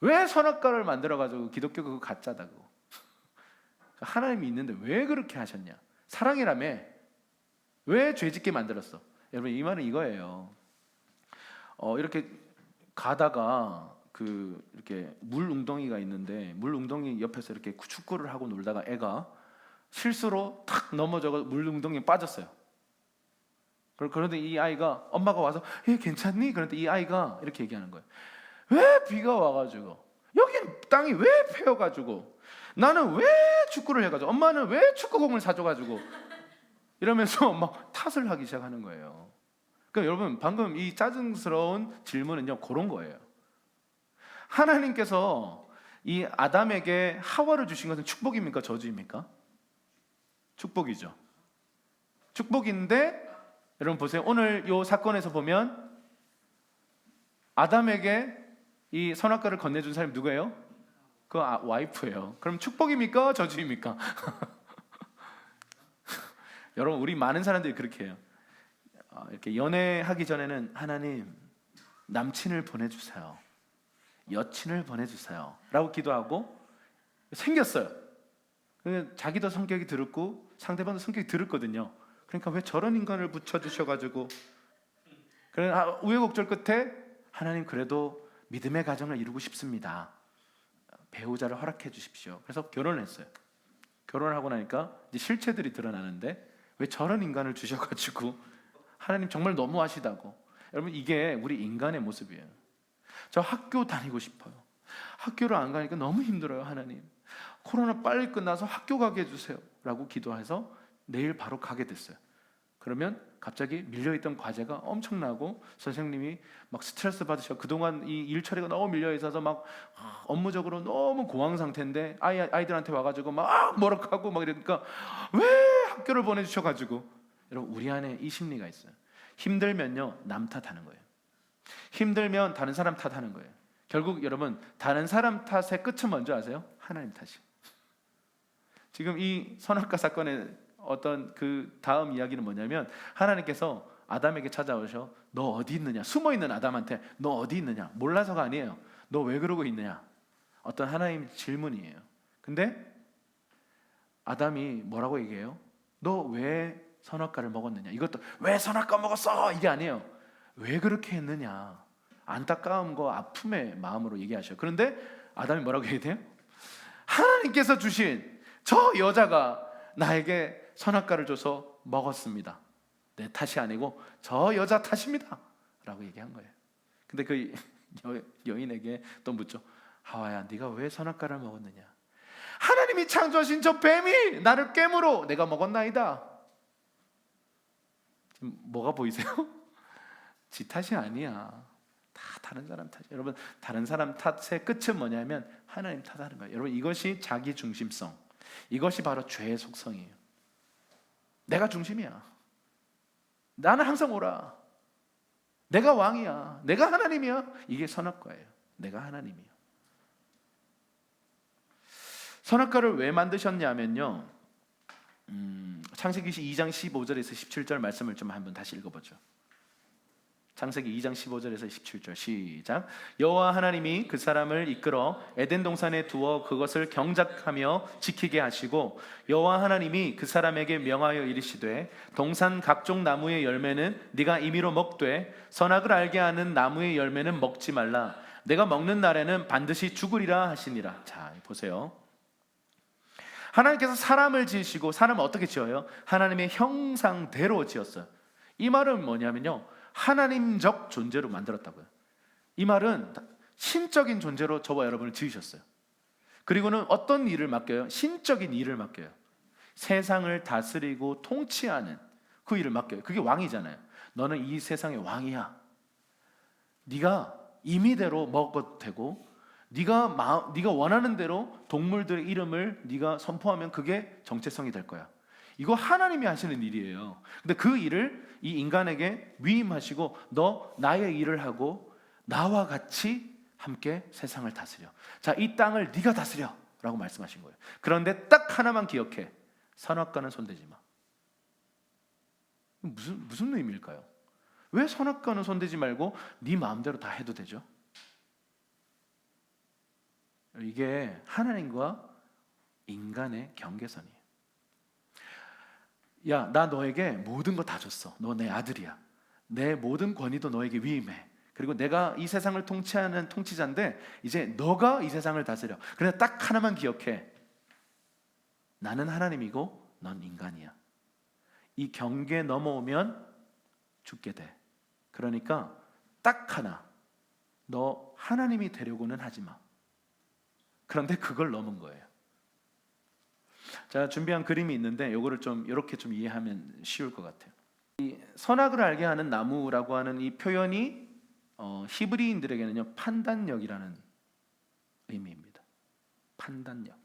왜 선악과를 만들어 가지고 기독교 그거 가짜다고. 하나님이 있는데 왜 그렇게 하셨냐? 사랑이라며. 왜 죄짓게 만들었어? 여러분, 이 말은 이거예요. 이렇게 가다가 이렇게 물 웅덩이가 있는데 물 웅덩이 옆에서 이렇게 축구를 하고 놀다가 애가 실수로 탁 넘어져서 물 웅덩이에 빠졌어요. 그런데 이 아이가, 엄마가 와서 얘 괜찮니? 그런데 이 아이가 이렇게 얘기하는 거예요. 왜 비가 와가지고, 여긴 땅이 왜 패여가지고, 나는 왜 축구를 해가지고, 엄마는 왜 축구공을 사줘가지고, 이러면서 막 탓을 하기 시작하는 거예요. 그러니까 여러분, 방금 이 짜증스러운 질문은요, 그런 거예요. 하나님께서 이 아담에게 하와를 주신 것은 축복입니까? 저주입니까? 축복이죠. 축복인데, 여러분 보세요. 오늘 이 사건에서 보면 아담에게 이 선악과를 건네준 사람이 누구예요? 그 와이프예요. 그럼 축복입니까? 저주입니까? 여러분, 우리 많은 사람들이 그렇게 해요. 이렇게 연애하기 전에는 하나님, 남친을 보내주세요, 여친을 보내주세요 라고 기도하고 생겼어요. 자기도 성격이 더럽고 상대방도 성격이 더럽거든요. 그러니까 왜 저런 인간을 붙여주셔가지고, 그런 우여곡절 끝에 하나님, 그래도 믿음의 가정을 이루고 싶습니다, 배우자를 허락해 주십시오. 그래서 결혼을 했어요. 결혼을 하고 나니까 이제 실체들이 드러나는데, 왜 저런 인간을 주셔가지고 하나님 정말 너무하시다고. 여러분, 이게 우리 인간의 모습이에요. 저 학교 다니고 싶어요. 학교를 안 가니까 너무 힘들어요. 하나님, 코로나 빨리 끝나서 학교 가게 해주세요 라고 기도해서 내일 바로 가게 됐어요. 그러면 갑자기 밀려있던 과제가 엄청나고 선생님이 막 스트레스 받으셔. 그동안 이 일 처리가 너무 밀려 있어서 막 업무적으로 너무 공황 상태인데 아이들한테 와가지고 막 뭐라고 막 이러니까 왜 학교를 보내주셔가지고. 여러분, 우리 안에 이 심리가 있어요. 힘들면요, 남 탓하는 거예요. 힘들면 다른 사람 탓하는 거예요. 결국 여러분, 다른 사람 탓의 끝은 뭔지 아세요? 하나님 탓이에요. 지금 이 선악과 사건의 어떤 그 다음 이야기는 뭐냐면, 하나님께서 아담에게 찾아오셔, 너 어디 있느냐? 숨어있는 아담한테 너 어디 있느냐? 몰라서가 아니에요. 너 왜 그러고 있느냐? 어떤 하나님 질문이에요. 근데 아담이 뭐라고 얘기해요? 너 왜 선악과를 먹었느냐? 이것도 왜 선악과 먹었어? 이게 아니에요. 왜 그렇게 했느냐? 안타까움과 아픔의 마음으로 얘기하셔요. 그런데 아담이 뭐라고 얘기해요? 하나님께서 주신 저 여자가 나에게 선악과를 줘서 먹었습니다. 내 탓이 아니고 저 여자 탓입니다 라고 얘기한 거예요. 근데 그 여인에게 또 묻죠. 하와야, 네가 왜 선악과를 먹었느냐? 하나님이 창조하신 저 뱀이 나를 깨물어 내가 먹었나이다. 지금 뭐가 보이세요? 지 탓이 아니야. 다 다른 사람 탓이에요. 여러분, 다른 사람 탓의 끝은 뭐냐면 하나님 탓하는 거예요. 여러분, 이것이 자기 중심성, 이것이 바로 죄의 속성이에요. 내가 중심이야. 나는 항상 옳아. 내가 왕이야. 내가 하나님이야. 이게 선악과예요. 내가 하나님이에요. 선악과를 왜 만드셨냐면요, 창세기 2장 15절에서 17절 말씀을 좀 한번 다시 읽어보죠. 창세기 2장 15절에서 17절 시작. 여호와 하나님이 그 사람을 이끌어 에덴 동산에 두어 그것을 경작하며 지키게 하시고, 여호와 하나님이 그 사람에게 명하여 이르시되, 동산 각종 나무의 열매는 네가 임의로 먹되 선악을 알게 하는 나무의 열매는 먹지 말라. 내가 먹는 날에는 반드시 죽으리라 하시니라. 자, 보세요. 하나님께서 사람을 지으시고, 사람을 어떻게 지어요? 하나님의 형상대로 지었어요. 이 말은 뭐냐면요, 하나님적 존재로 만들었다고요. 이 말은 신적인 존재로 저와 여러분을 지으셨어요. 그리고는 어떤 일을 맡겨요? 신적인 일을 맡겨요. 세상을 다스리고 통치하는 그 일을 맡겨요. 그게 왕이잖아요. 너는 이 세상의 왕이야. 네가 임의대로 먹어도 되고, 네가 원하는 대로 동물들의 이름을 네가 선포하면 그게 정체성이 될 거야. 이거 하나님이 하시는 일이에요. 근데 그 일을 이 인간에게 위임하시고, 너 나의 일을 하고 나와 같이 함께 세상을 다스려. 자, 이 땅을 네가 다스려 라고 말씀하신 거예요. 그런데 딱 하나만 기억해. 선악과는 손대지 마. 무슨 의미일까요? 왜 선악과는 손대지 말고 네 마음대로 다 해도 되죠? 이게 하나님과 인간의 경계선이에요. 야, 나 너에게 모든 거 다 줬어. 너 내 아들이야. 내 모든 권위도 너에게 위임해. 그리고 내가 이 세상을 통치하는 통치자인데 이제 너가 이 세상을 다스려. 그래서 딱 하나만 기억해. 나는 하나님이고 넌 인간이야. 이 경계 넘어오면 죽게 돼. 그러니까 딱 하나. 너 하나님이 되려고는 하지 마. 그런데 그걸 넘은 거예요. 제가 준비한 그림이 있는데 이거를 좀 이렇게 좀 이해하면 쉬울 것 같아요. 이 선악을 알게 하는 나무라고 하는 이 표현이 히브리인들에게는요 판단력이라는 의미입니다. 판단력.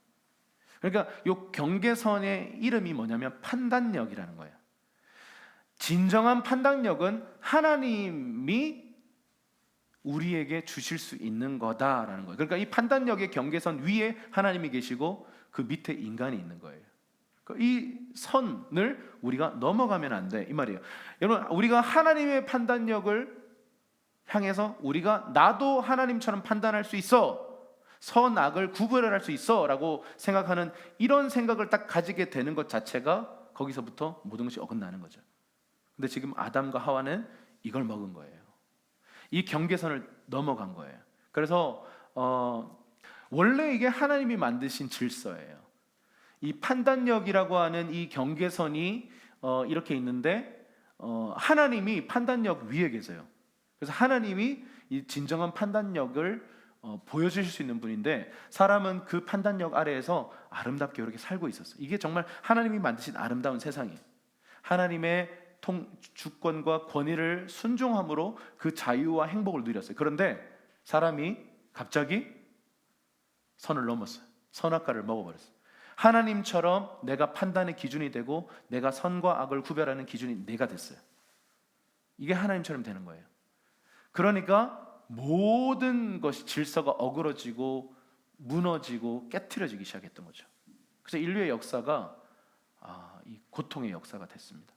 그러니까 이 경계선의 이름이 뭐냐면 판단력이라는 거예요. 진정한 판단력은 하나님이 우리에게 주실 수 있는 거다라는 거예요. 그러니까 이 판단력의 경계선 위에 하나님이 계시고 그 밑에 인간이 있는 거예요. 이 선을 우리가 넘어가면 안 돼, 이 말이에요. 여러분, 우리가 하나님의 판단력을 향해서 우리가 나도 하나님처럼 판단할 수 있어, 선악을 구별할 수 있어 라고 생각하는 이런 생각을 딱 가지게 되는 것 자체가 거기서부터 모든 것이 어긋나는 거죠. 근데 지금 아담과 하와는 이걸 먹은 거예요. 이 경계선을 넘어간 거예요. 그래서 원래 이게 하나님이 만드신 질서예요. 이 판단력이라고 하는 이 경계선이 이렇게 있는데 하나님이 판단력 위에 계세요. 그래서 하나님이 이 진정한 판단력을 보여주실 수 있는 분인데 사람은 그 판단력 아래에서 아름답게 이렇게 살고 있었어요. 이게 정말 하나님이 만드신 아름다운 세상이에요. 하나님의 주권과 권위를 순종함으로 그 자유와 행복을 누렸어요. 그런데 사람이 갑자기 선을 넘었어요. 선악과를 먹어버렸어요. 하나님처럼 내가 판단의 기준이 되고 내가 선과 악을 구별하는 기준이 내가 됐어요. 이게 하나님처럼 되는 거예요. 그러니까 모든 것이 질서가 어그러지고 무너지고 깨트려지기 시작했던 거죠. 그래서 인류의 역사가 이 고통의 역사가 됐습니다.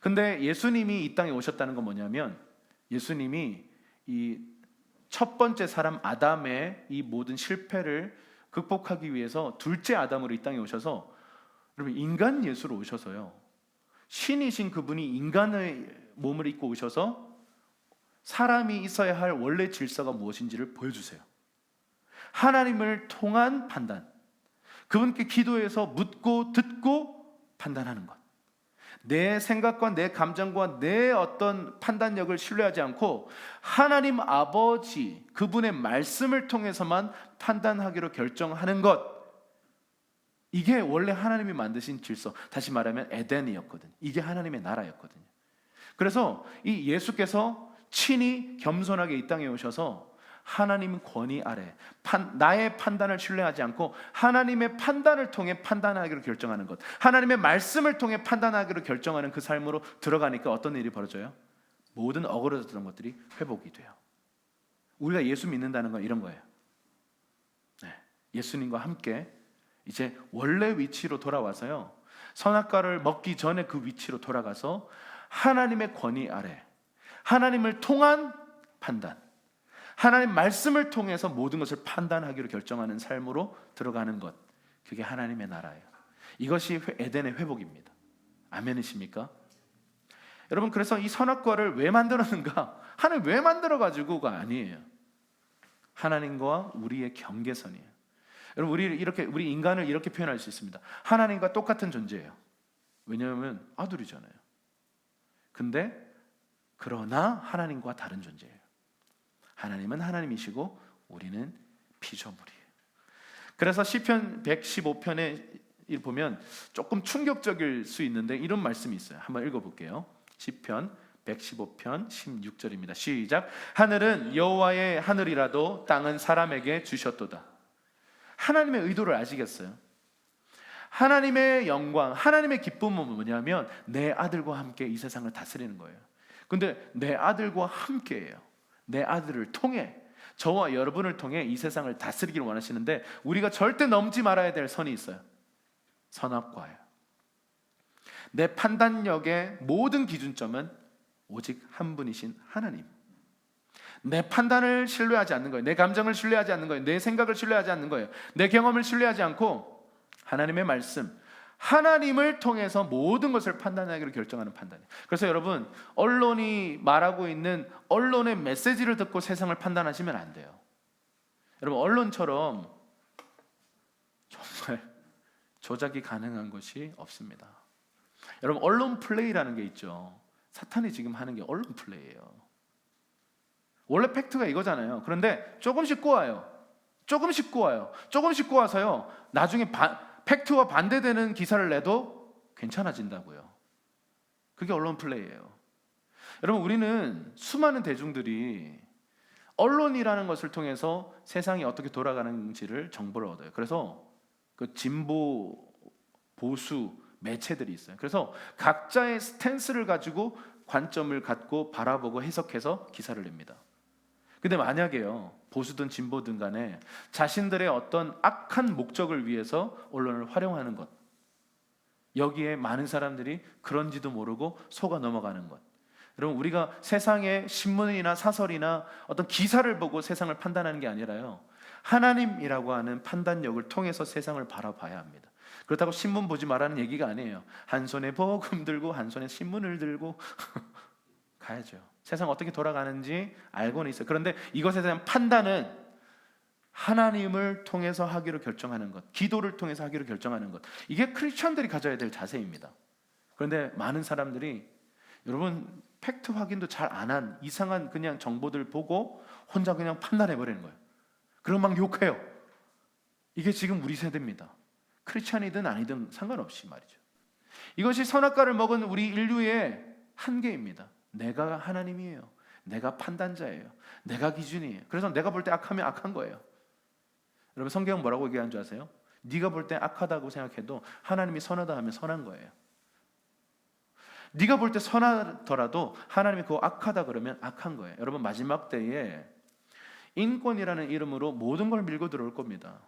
근데 예수님이 이 땅에 오셨다는 건 뭐냐면 예수님이 이 첫 번째 사람 아담의 이 모든 실패를 극복하기 위해서 둘째 아담으로 이 땅에 오셔서 여러분 인간 예수로 오셔서요. 신이신 그분이 인간의 몸을 입고 오셔서 사람이 있어야 할 원래 질서가 무엇인지를 보여주세요. 하나님을 통한 판단, 그분께 기도해서 묻고 듣고 판단하는 것. 내 생각과 내 감정과 내 어떤 판단력을 신뢰하지 않고 하나님 아버지 그분의 말씀을 통해서만 판단하기로 결정하는 것. 이게 원래 하나님이 만드신 질서, 다시 말하면 에덴이었거든요. 이게 하나님의 나라였거든요. 그래서 이 예수께서 친히 겸손하게 이 땅에 오셔서 하나님 권위 아래 나의 판단을 신뢰하지 않고 하나님의 판단을 통해 판단하기로 결정하는 것, 하나님의 말씀을 통해 판단하기로 결정하는 그 삶으로 들어가니까 어떤 일이 벌어져요? 모든 어그러졌던 것들이 회복이 돼요. 우리가 예수 믿는다는 건 이런 거예요. 예수님과 함께 이제 원래 위치로 돌아와서요, 선악과를 먹기 전에 그 위치로 돌아가서 하나님의 권위 아래 하나님을 통한 판단, 하나님 말씀을 통해서 모든 것을 판단하기로 결정하는 삶으로 들어가는 것, 그게 하나님의 나라예요. 이것이 에덴의 회복입니다. 아멘이십니까? 여러분, 그래서 이 선악과를 왜 만들었는가? 하나님 왜 만들어가지고가 아니에요. 하나님과 우리의 경계선이에요. 여러분, 우리 인간을 이렇게 표현할 수 있습니다. 하나님과 똑같은 존재예요. 왜냐하면 아들이잖아요. 근데 그러나 하나님과 다른 존재예요. 하나님은 하나님이시고 우리는 피조물이에요. 그래서 시편 115편에 보면 조금 충격적일 수 있는데 이런 말씀이 있어요. 한번 읽어볼게요. 시편 115편 16절입니다. 시작. 하늘은 여호와의 하늘이라도 땅은 사람에게 주셨도다. 하나님의 의도를 아시겠어요? 하나님의 영광, 하나님의 기쁨은 뭐냐면 내 아들과 함께 이 세상을 다스리는 거예요. 근데 내 아들과 함께예요. 내 아들을 통해, 저와 여러분을 통해 이 세상을 다스리기를 원하시는데 우리가 절대 넘지 말아야 될 선이 있어요. 선악과예요. 내 판단력의 모든 기준점은 오직 한 분이신 하나님. 내 판단을 신뢰하지 않는 거예요. 내 감정을 신뢰하지 않는 거예요. 내 생각을 신뢰하지 않는 거예요. 내 경험을 신뢰하지 않고 하나님의 말씀, 하나님을 통해서 모든 것을 판단하기로 결정하는 판단이에요. 그래서 여러분, 언론이 말하고 있는 언론의 메시지를 듣고 세상을 판단하시면 안 돼요. 여러분, 언론처럼 정말 조작이 가능한 것이 없습니다. 여러분, 언론 플레이라는 게 있죠. 사탄이 지금 하는 게 언론 플레이예요. 원래 팩트가 이거잖아요. 그런데 조금씩 꼬아요. 조금씩 꼬아서요. 나중에 팩트와 반대되는 기사를 내도 괜찮아진다고요. 그게 언론 플레이예요. 여러분, 우리는 수많은 대중들이 언론이라는 것을 통해서 세상이 어떻게 돌아가는지를 정보를 얻어요. 그래서 그 진보, 보수 매체들이 있어요. 그래서 각자의 스탠스를 가지고 관점을 갖고 바라보고 해석해서 기사를 냅니다. 근데 만약에요, 보수든 진보든 간에 자신들의 어떤 악한 목적을 위해서 언론을 활용하는 것, 여기에 많은 사람들이 그런지도 모르고 속아 넘어가는 것. 여러분, 우리가 세상의 신문이나 사설이나 어떤 기사를 보고 세상을 판단하는 게 아니라요, 하나님이라고 하는 판단력을 통해서 세상을 바라봐야 합니다. 그렇다고 신문 보지 말라는 얘기가 아니에요. 한 손에 복음 들고 한 손에 신문을 들고 가야죠. 세상 어떻게 돌아가는지 알고는 있어요. 그런데 이것에 대한 판단은 하나님을 통해서 하기로 결정하는 것, 기도를 통해서 하기로 결정하는 것, 이게 크리스천들이 가져야 될 자세입니다. 그런데 많은 사람들이, 여러분, 팩트 확인도 잘 안 한 이상한 그냥 정보들 보고 혼자 그냥 판단해버리는 거예요. 그럼 막 욕해요. 이게 지금 우리 세대입니다. 크리스천이든 아니든 상관없이 말이죠. 이것이 선악과를 먹은 우리 인류의 한계입니다. 내가 하나님이에요. 내가 판단자예요. 내가 기준이에요. 그래서 내가 볼 때 악하면 악한 거예요. 여러분, 성경은 뭐라고 얘기하는 줄 아세요? 네가 볼 때 악하다고 생각해도 하나님이 선하다 하면 선한 거예요. 네가 볼 때 선하더라도 하나님이 그거 악하다 그러면 악한 거예요. 여러분, 마지막 때에 인권이라는 이름으로 모든 걸 밀고 들어올 겁니다.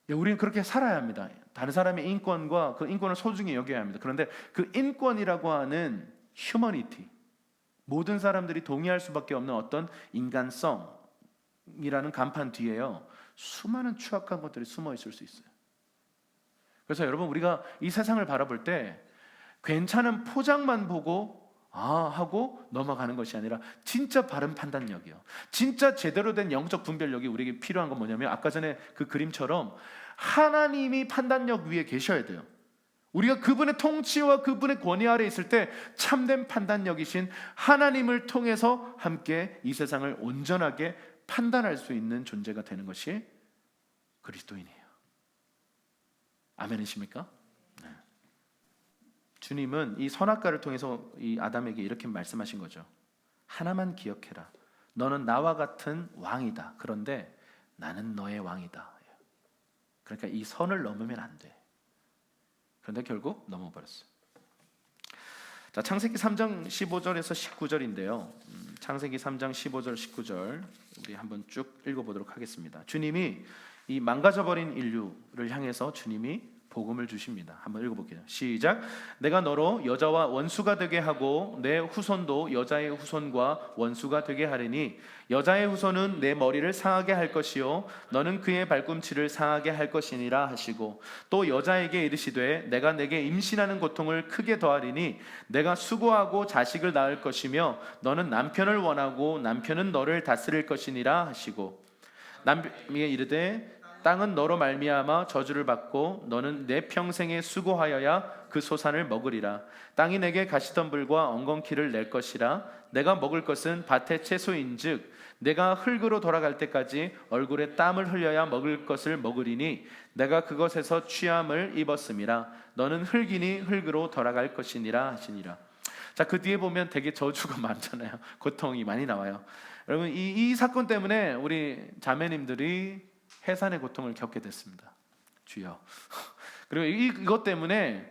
우리는 그렇게 살아야 합니다. 다른 사람의 인권과 그 인권을 소중히 여겨야 합니다. 그런데 그 인권이라고 하는 휴머니티, 모든 사람들이 동의할 수밖에 없는 어떤 인간성이라는 간판 뒤에요, 수많은 추악한 것들이 숨어 있을 수 있어요. 그래서 여러분, 우리가 이 세상을 바라볼 때 괜찮은 포장만 보고 하고 넘어가는 것이 아니라 진짜 바른 판단력이요, 진짜 제대로 된 영적 분별력이 우리에게 필요한 건 뭐냐면, 아까 전에 그 그림처럼 하나님이 판단력 위에 계셔야 돼요. 우리가 그분의 통치와 그분의 권위 아래 있을 때 참된 판단력이신 하나님을 통해서 함께 이 세상을 온전하게 판단할 수 있는 존재가 되는 것이 그리스도인이에요. 아멘이십니까? 네. 주님은 이 선악과를 통해서 이 아담에게 이렇게 말씀하신 거죠. 하나만 기억해라. 너는 나와 같은 왕이다. 그런데 나는 너의 왕이다. 그러니까 이 선을 넘으면 안 돼. 그런데 결국 넘어버렸어요. 자, 창세기 3장 15절에서 19절인데요. 창세기 3장 15절 19절 우리 한번 쭉 읽어보도록 하겠습니다. 주님이 이 망가져버린 인류를 향해서 주님이 복음을 주십니다. 한번 읽어볼게요. 시작. 내가 너로 여자와 원수가 되게 하고 내 후손도 여자의 후손과 원수가 되게 하리니 여자의 후손은 내 머리를 상하게 할 것이요 너는 그의 발꿈치를 상하게 할 것이니라 하시고, 또 여자에게 이르시되 내가 내게 임신하는 고통을 크게 더하리니 내가 수고하고 자식을 낳을 것이며 너는 남편을 원하고 남편은 너를 다스릴 것이니라 하시고, 남에게 이르되 땅은 너로 말미암아 저주를 받고 너는 내 평생에 수고하여야 그 소산을 먹으리라. 땅이 내게 가시덤불과 엉겅퀴를 낼 것이라. 내가 먹을 것은 밭의 채소인즉 내가 흙으로 돌아갈 때까지 얼굴에 땀을 흘려야 먹을 것을 먹으리니 내가 그것에서 취함을 입었음이라. 너는 흙이니 흙으로 돌아갈 것이니라 하시니라. 자, 그 뒤에 보면 되게 저주가 많잖아요. 고통이 많이 나와요. 여러분, 이 사건 때문에 우리 자매님들이 해산의 고통을 겪게 됐습니다. 주여. 그리고 이것 때문에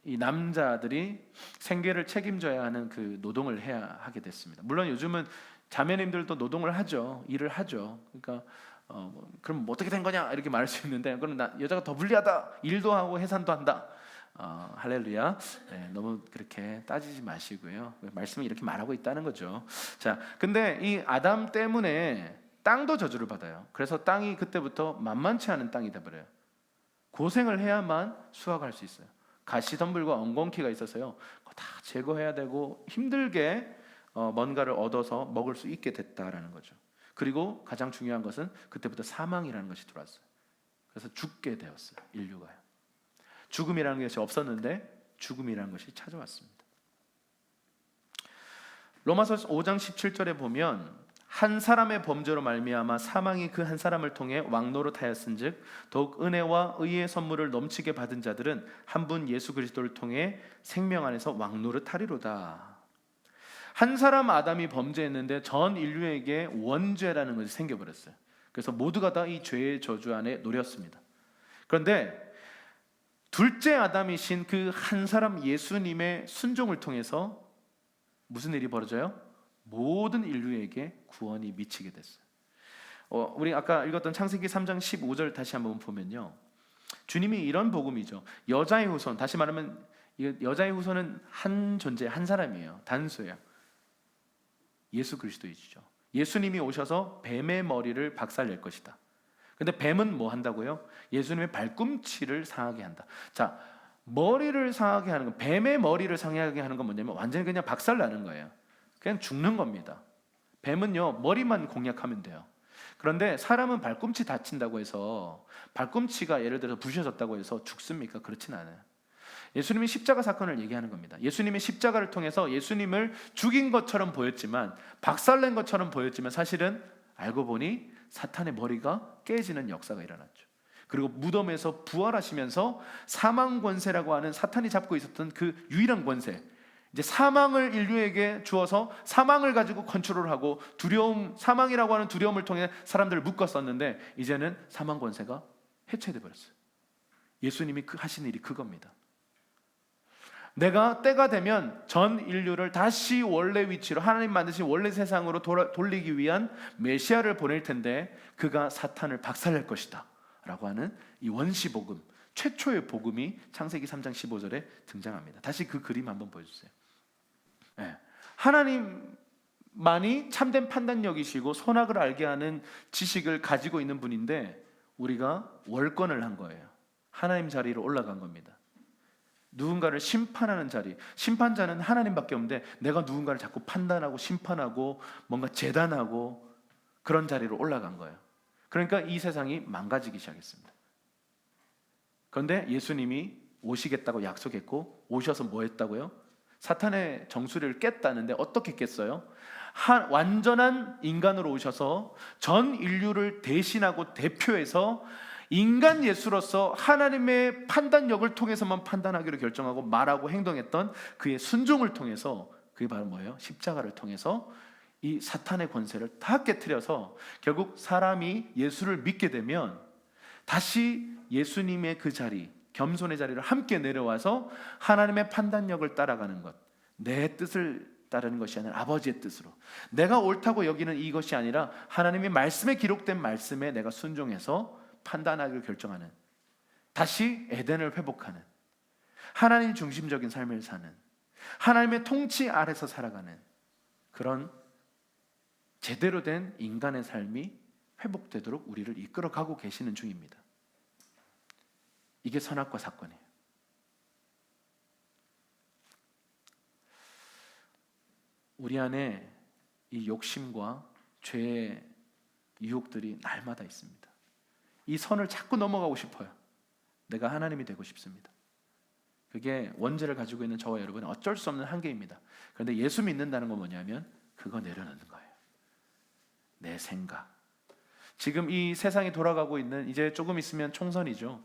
이 남자들이 생계를 책임져야 하는 그 노동을 해야 하게 됐습니다. 물론 요즘은 자매님들도 노동을 하죠. 일을 하죠. 그러니까 그럼 어떻게 된 거냐 이렇게 말할 수 있는데, 그럼 여자가 더 불리하다, 일도 하고 해산도 한다. 할렐루야. 네, 너무 그렇게 따지지 마시고요. 말씀이 이렇게 말하고 있다는 거죠. 자, 근데 이 아담 때문에 땅도 저주를 받아요. 그래서 땅이 그때부터 만만치 않은 땅이 돼버려요. 고생을 해야만 수확할 수 있어요. 가시덤불과 엉겅퀴가 있어서요, 그거 다 제거해야 되고 힘들게 뭔가를 얻어서 먹을 수 있게 됐다라는 거죠. 그리고 가장 중요한 것은 그때부터 사망이라는 것이 들어왔어요. 그래서 죽게 되었어요. 인류가요. 죽음이라는 것이 없었는데 죽음이라는 것이 찾아왔습니다. 로마서 5장 17절에 보면 한 사람의 범죄로 말미암아 사망이 그 한 사람을 통해 왕노릇하였은즉 더욱 은혜와 의의 선물을 넘치게 받은 자들은 한 분 예수 그리스도를 통해 생명 안에서 왕노릇하리로다. 한 사람 아담이 범죄했는데 전 인류에게 원죄라는 것이 생겨버렸어요. 그래서 모두가 다 이 죄의 저주 안에 놓였습니다. 그런데 둘째 아담이신 그 한 사람 예수님의 순종을 통해서 무슨 일이 벌어져요? 모든 인류에게 구원이 미치게 됐어요. 우리 아까 읽었던 창세기 3장 15절 다시 한번 보면요, 주님이 이런 복음이죠. 여자의 후손, 다시 말하면 여자의 후손은 한 존재, 한 사람이에요. 단수예요. 예수 그리스도이시죠. 예수님이 오셔서 뱀의 머리를 박살낼 것이다. 근데 뱀은 뭐 한다고요? 예수님의 발꿈치를 상하게 한다. 자, 머리를 상하게 하는 건, 뱀의 머리를 상하게 하는 건 뭐냐면 완전히 그냥 박살나는 거예요. 그냥 죽는 겁니다. 뱀은요, 머리만 공략하면 돼요. 그런데 사람은 발꿈치 다친다고 해서, 발꿈치가 예를 들어서 부셔졌다고 해서 죽습니까? 그렇진 않아요. 예수님이 십자가 사건을 얘기하는 겁니다. 예수님의 십자가를 통해서 예수님을 죽인 것처럼 보였지만, 박살낸 것처럼 보였지만 사실은 알고 보니 사탄의 머리가 깨지는 역사가 일어났죠. 그리고 무덤에서 부활하시면서 사망 권세라고 하는 사탄이 잡고 있었던 그 유일한 권세, 이제 사망을 인류에게 주어서 사망을 가지고 컨트롤하고 두려움, 사망이라고 하는 두려움을 통해 사람들을 묶었었는데 이제는 사망 권세가 해체돼 버렸어요. 예수님이 하신 일이 그겁니다. 내가 때가 되면 전 인류를 다시 원래 위치로, 하나님 만드신 원래 세상으로 돌리기 위한 메시아를 보낼 텐데 그가 사탄을 박살낼 것이다 라고 하는 이 원시복음, 최초의 복음이 창세기 3장 15절에 등장합니다. 다시 그 그림 한번 보여주세요. 네. 하나님만이 참된 판단력이시고 선악을 알게 하는 지식을 가지고 있는 분인데 우리가 월권을 한 거예요. 하나님 자리로 올라간 겁니다. 누군가를 심판하는 자리, 심판자는 하나님밖에 없는데 내가 누군가를 자꾸 판단하고 심판하고 뭔가 재단하고 그런 자리로 올라간 거예요. 그러니까 이 세상이 망가지기 시작했습니다. 그런데 예수님이 오시겠다고 약속했고 오셔서 뭐 했다고요? 사탄의 정수리를 깼다는데 어떻게 깼어요? 완전한 인간으로 오셔서 전 인류를 대신하고 대표해서 인간 예수로서 하나님의 판단력을 통해서만 판단하기로 결정하고 말하고 행동했던 그의 순종을 통해서, 그게 바로 뭐예요? 십자가를 통해서 이 사탄의 권세를 다 깨트려서 결국 사람이 예수를 믿게 되면 다시 예수님의 그 자리, 겸손의 자리를 함께 내려와서 하나님의 판단력을 따라가는 것, 내 뜻을 따르는 것이 아니라 아버지의 뜻으로, 내가 옳다고 여기는 이것이 아니라 하나님의 말씀에 기록된 말씀에 내가 순종해서 판단하기를 결정하는, 다시 에덴을 회복하는, 하나님 중심적인 삶을 사는, 하나님의 통치 아래서 살아가는 그런 제대로 된 인간의 삶이 회복되도록 우리를 이끌어가고 계시는 중입니다. 이게 선악과 사건이에요. 우리 안에 이 욕심과 죄의 유혹들이 날마다 있습니다. 이 선을 자꾸 넘어가고 싶어요. 내가 하나님이 되고 싶습니다. 그게 원죄를 가지고 있는 저와 여러분은 어쩔 수 없는 한계입니다. 그런데 예수 믿는다는 건 뭐냐면 그거 내려놓는 거예요. 내 생각. 지금 이 세상이 돌아가고 있는, 이제 조금 있으면 총선이죠.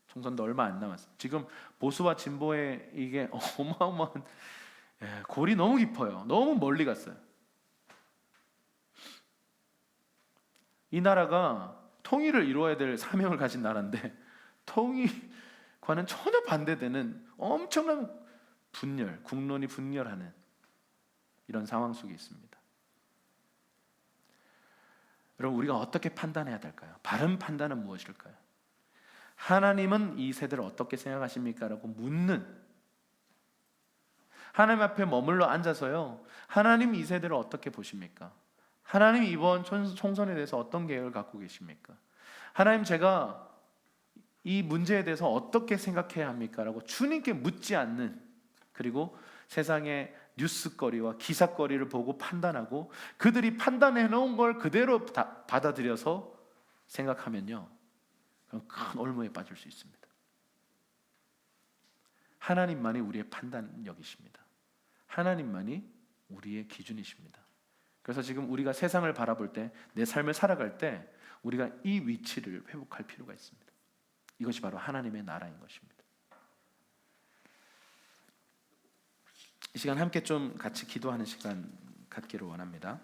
총선도 얼마 안 남았어요. 지금 보수와 진보의 이게 어마어마한 골이 너무 깊어요. 너무 멀리 갔어요. 이 나라가 통일을 이루어야 될 사명을 가진 나라인데 통일과는 전혀 반대되는 엄청난 분열, 국론이 분열하는 이런 상황 속에 있습니다. 여러분, 우리가 어떻게 판단해야 될까요? 바른 판단은 무엇일까요? 하나님은 이 세대를 어떻게 생각하십니까? 라고 묻는, 하나님 앞에 머물러 앉아서요, 하나님 이 세대를 어떻게 보십니까? 하나님 이번 총선에 대해서 어떤 계획을 갖고 계십니까? 하나님, 제가 이 문제에 대해서 어떻게 생각해야 합니까? 라고 주님께 묻지 않는, 그리고 세상의 뉴스거리와 기사거리를 보고 판단하고 그들이 판단해 놓은 걸 그대로 받아들여서 생각하면요, 그럼 큰 올무에 빠질 수 있습니다. 하나님만이 우리의 판단력이십니다. 하나님만이 우리의 기준이십니다. 그래서 지금 우리가 세상을 바라볼 때, 내 삶을 살아갈 때 우리가 이 위치를 회복할 필요가 있습니다. 이것이 바로 하나님의 나라인 것입니다. 이 시간 함께 좀 같이 기도하는 시간 갖기를 원합니다.